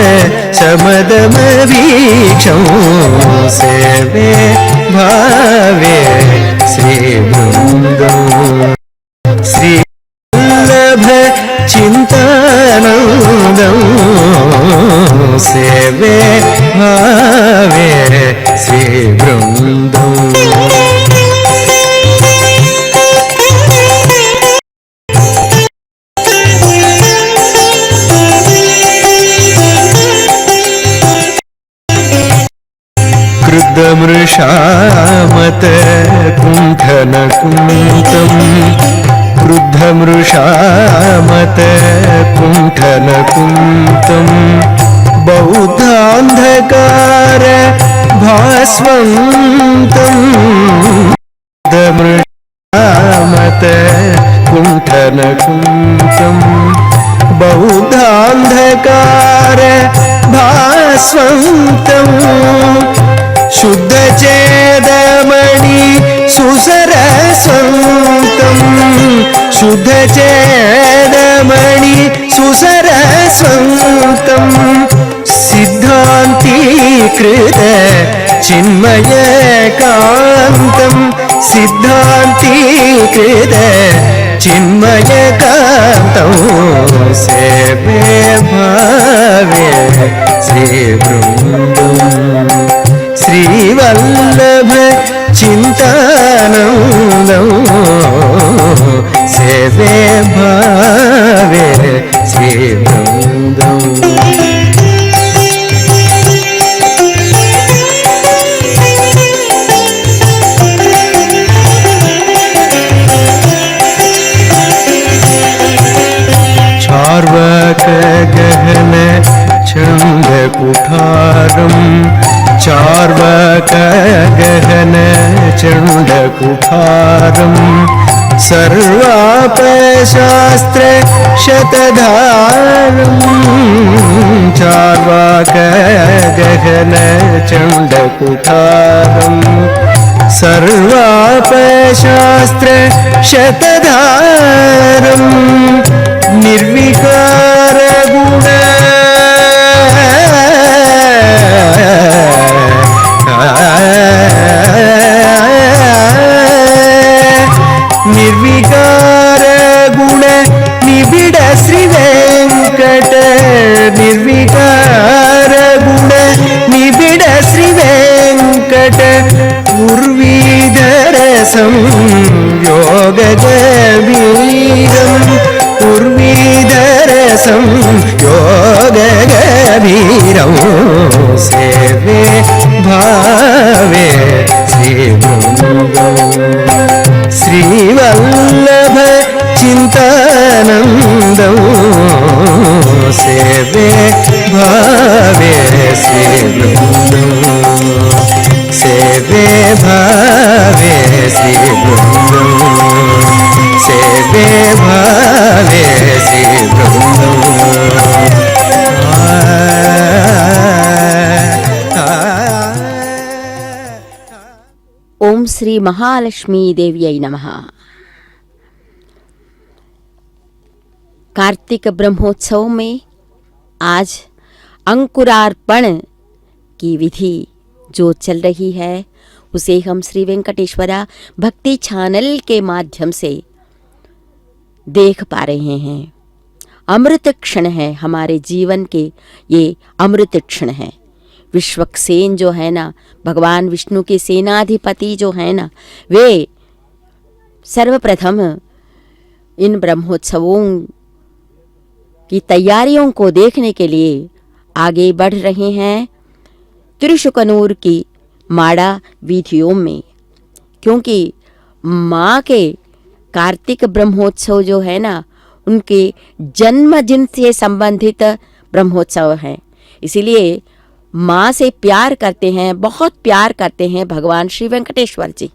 समदम वीक्षं, सेवे भावे श्री वृंदम, श्रीवल्लभ चिंतानंदम, सेवे भावे श्री वृंदम। क्रुद्धमृषामत कुण्ठनकुन्तम् क्रुद्धमृषामत कुण्ठनकुन्तम् बौद्धान्धकार भास्वन्तम् क्रुद्धमृषामत कुण्ठनकुन्तम् बौद्धान्धकार भास्वन्तम् शुद्धचेदमणि सुसरस्वन्तम् शुद्धचेदमणि सुसरस्वन्तम् सिद्धान्तीकृत चिन्मयकान्तम् सिद्धान्तीकृत चिन्मयकान्तम् सेवे भावे श्रीवृन्दम् श्रीवल्लभ चिन्तानन्दम् सेवे भावे श्रीवृन्दम् चार्वाकगहन छन्दकुठारम् चार्वाकगहन चण्डकुठारम् सर्वापशास्त्र शतधारम् चार्वाकगहन चण्डकुठारम् सर्वापशास्त्र शतधारम् निर्विकार गुण निर्विकार गुण निबिड़ श्री वेंकट निर्विकार गुण निबिड़ श्री वेंकट उर्वीधर संयोग गभीरम् उर्वीधर संयोग गभीरम् सेवे भावे श्रीवृन्दम् श्रीवल्लभ चिन्तानन्दम् सेवे भावे श्रीवृन्दम् सेवे भावे श्रीवृन्दम् सेवे भावे ओम श्री महालक्ष्मी देव्यै नमः। कार्तिक ब्रह्मोत्सव में आज अंकुरार्पण की विधि जो चल रही है उसे हम श्री वेंकटेश्वरा भक्ति चैनल के माध्यम से देख पा रहे हैं। अमृत क्षण है हमारे जीवन के, ये अमृत क्षण है। विश्वक्सेन जो है ना, भगवान विष्णु के सेनाधिपति जो है ना, वे सर्वप्रथम इन ब्रह्मोत्सवों की तैयारियों को देखने के लिए आगे बढ़ रहे हैं त्रिशुकनूर की माड़ा वीथियों में, क्योंकि माँ के कार्तिक ब्रह्मोत्सव जो है ना, उनके जन्मदिन से संबंधित ब्रह्मोत्सव है। इसीलिए माँ से प्यार करते हैं, बहुत प्यार करते हैं भगवान श्री वेंकटेश्वर जी।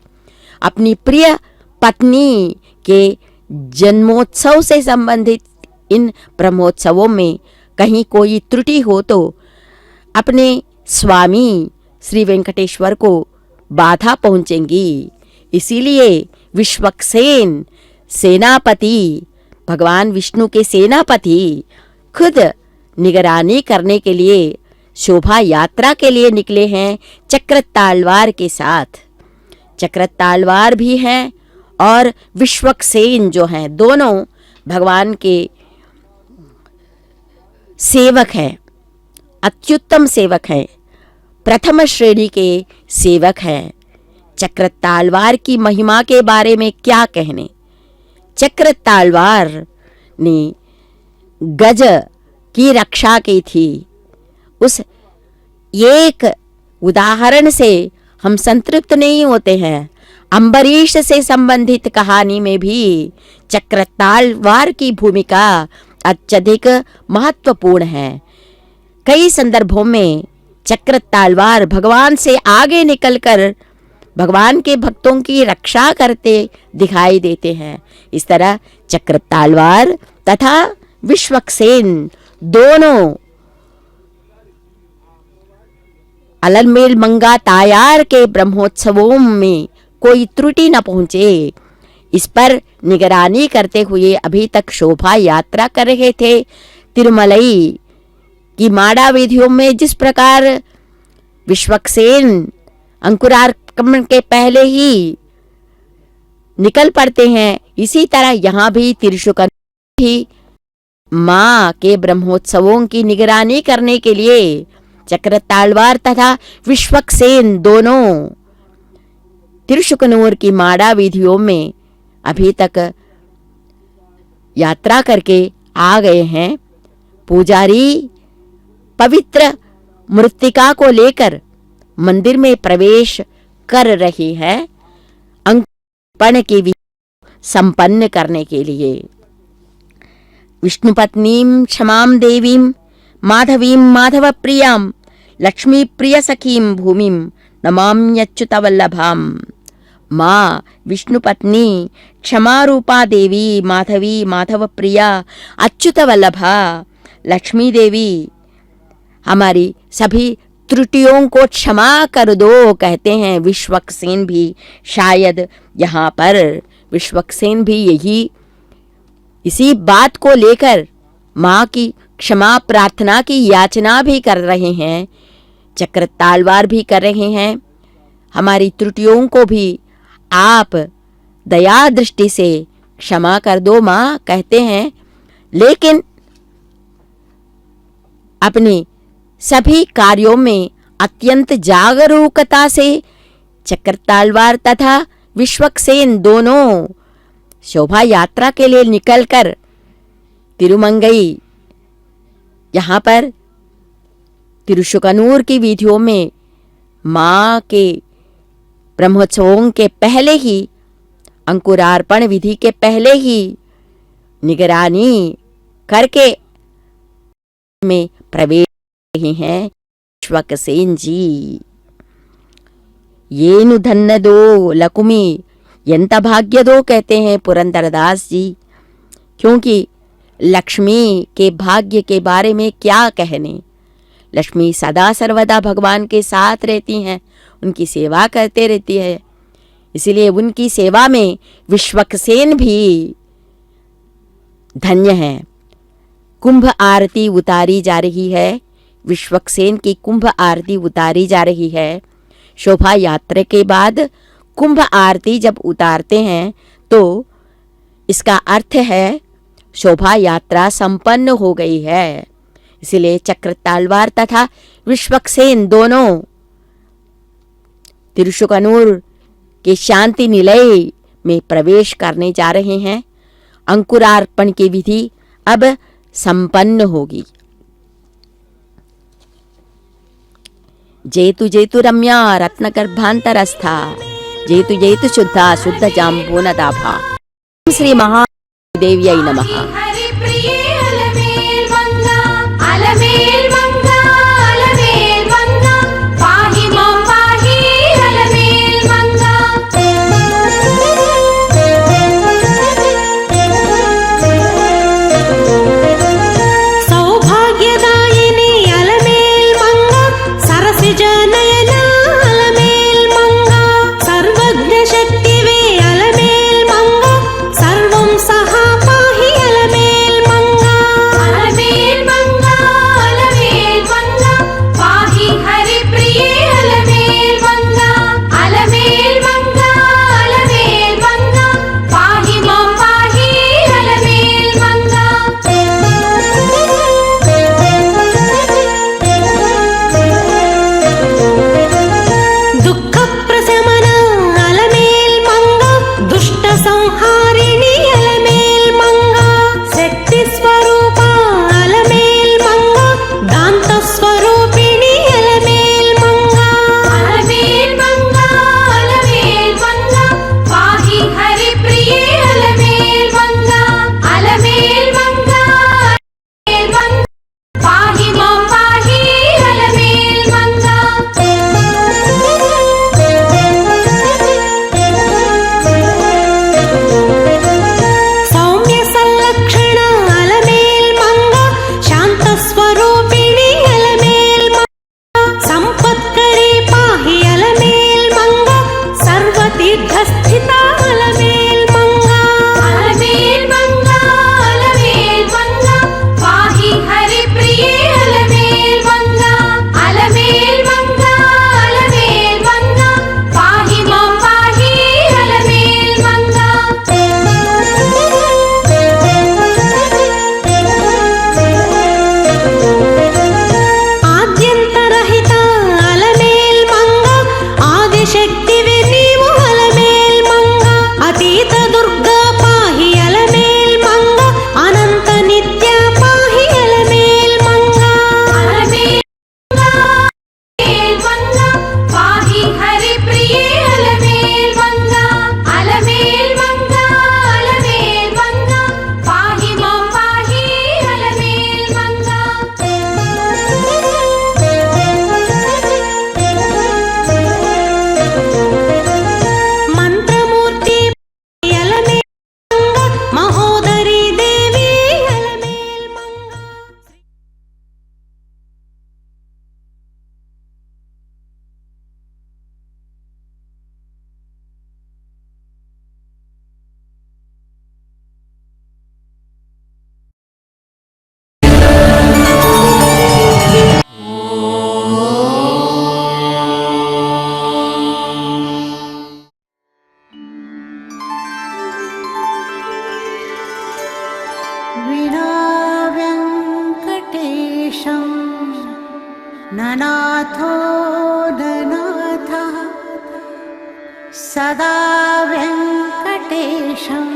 अपनी प्रिय पत्नी के जन्मोत्सव से संबंधित इन ब्रह्मोत्सवों में कहीं कोई त्रुटि हो तो अपने स्वामी श्री वेंकटेश्वर को बाधा पहुंचेंगी। इसीलिए विश्वक्सेन सेनापति, भगवान विष्णु के सेनापति खुद निगरानी करने के लिए, शोभा यात्रा के लिए निकले हैं चक्र तालवार के साथ। चक्र तालवार भी हैं और विश्वक्सेन जो हैं, दोनों भगवान के सेवक हैं, अत्युत्तम सेवक हैं, प्रथम श्रेणी के सेवक हैं। चक्र तालवार की महिमा के बारे में क्या कहने। चक्र तालवार ने गज की रक्षा की थी। उस एक उदाहरण से हम संतृप्त नहीं होते हैं। अम्बरीश से संबंधित कहानी में भी चक्र तलवार की भूमिका अत्यधिक महत्वपूर्ण है। कई संदर्भों में चक्र तलवार भगवान से आगे निकलकर भगवान के भक्तों की रक्षा करते दिखाई देते हैं। इस तरह चक्र तलवार तथा विश्वक्सेन दोनों अलमेल मंगा तायार के ब्रह्मोत्सवों में कोई त्रुटि न पहुंचे, इस पर निगरानी करते हुए अभी तक शोभा यात्रा कर रहे थे। तिरुमलई की माड़ा विधियों में जिस प्रकार विश्वक्सेन अंकुरार्पण के पहले ही निकल पड़ते हैं, इसी तरह यहाँ भी तिरुशुकन भी माँ के ब्रह्मोत्सवों की निगरानी करने के लिए चक्र तलवार तथा विश्वक्सेन दोनों तिरुशुकनूर की माड़ा विधियों में अभी तक यात्रा करके आ गए हैं। पुजारी पवित्र मृत्तिका को लेकर मंदिर में प्रवेश कर रही है अंकुरार्पण की विधि संपन्न करने के लिए। विष्णु पत्नीम क्षमाम देवीम माधवीम माधव प्रियाम लक्ष्मी प्रिय सखीम भूमिम नमाम्यच्युत वल्लभाम। माँ विष्णु पत्नी क्षमा रूपा देवी माधवी माधव प्रिया अच्युत वल्लभा लक्ष्मी देवी हमारी सभी त्रुटियों को क्षमा कर दो कहते हैं विश्वक्सेन भी। शायद यहाँ पर विश्वक्सेन भी इसी बात को लेकर माँ की क्षमा प्रार्थना की याचना भी कर रहे हैं, चक्र तलवार भी कर रहे हैं। हमारी त्रुटियों को भी आप दया दृष्टि से क्षमा कर दो माँ कहते हैं। लेकिन अपने सभी कार्यों में अत्यंत जागरूकता से चक्र तलवार तथा विश्वक्सेन दोनों शोभा यात्रा के लिए निकलकर तिरुमंगई यहाँ पर तिरुशुकनूर की विधियों में माँ के ब्रह्मोत्सवों के पहले ही अंकुरार्पण विधि के पहले ही निगरानी करके में प्रवेश रही हैं विश्वक्सेन जी। येनु धन्नदो लकुमी यंत भाग्यदो कहते हैं पुरंदरदास जी, क्योंकि लक्ष्मी के भाग्य के बारे में क्या कहने। लक्ष्मी सदा सर्वदा भगवान के साथ रहती हैं, उनकी सेवा करते रहती है, इसलिए उनकी सेवा में विश्वक्सेन भी धन्य है। कुंभ आरती उतारी जा रही है, विश्वक्सेन की कुंभ आरती उतारी जा रही है। शोभा यात्रा के बाद कुंभ आरती जब उतारते हैं तो इसका अर्थ है शोभा यात्रा संपन्न हो गई है। इसलिए चक्र तलवार तथा विश्वक्सेन दोनों तिरुशुकनूर के शांति निलय में प्रवेश करने जा रहे हैं। अंकुरार्पण की विधि अब संपन्न होगी। जेतु जेतु रम्या रत्नगर्भांतरस्था जेतु जेतु शुद्धा शुद्ध जाम्बूनदाभा। श्री महादेव्यै नमः। सर्वज्ञ शक्तिवे अलमेल मंगा सर्वं सहा पाहि अलमेल ननाथो ननाथः सदा वेङ्कटेशं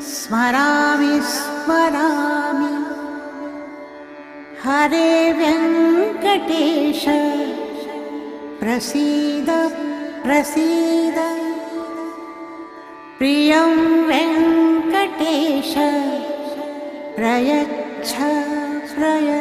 स्मरामि स्मरामि हरे वेङ्कटेश प्रसीद प्रसीद प्रियं वेङ्कटेश प्रयच्छ प्रयच्छ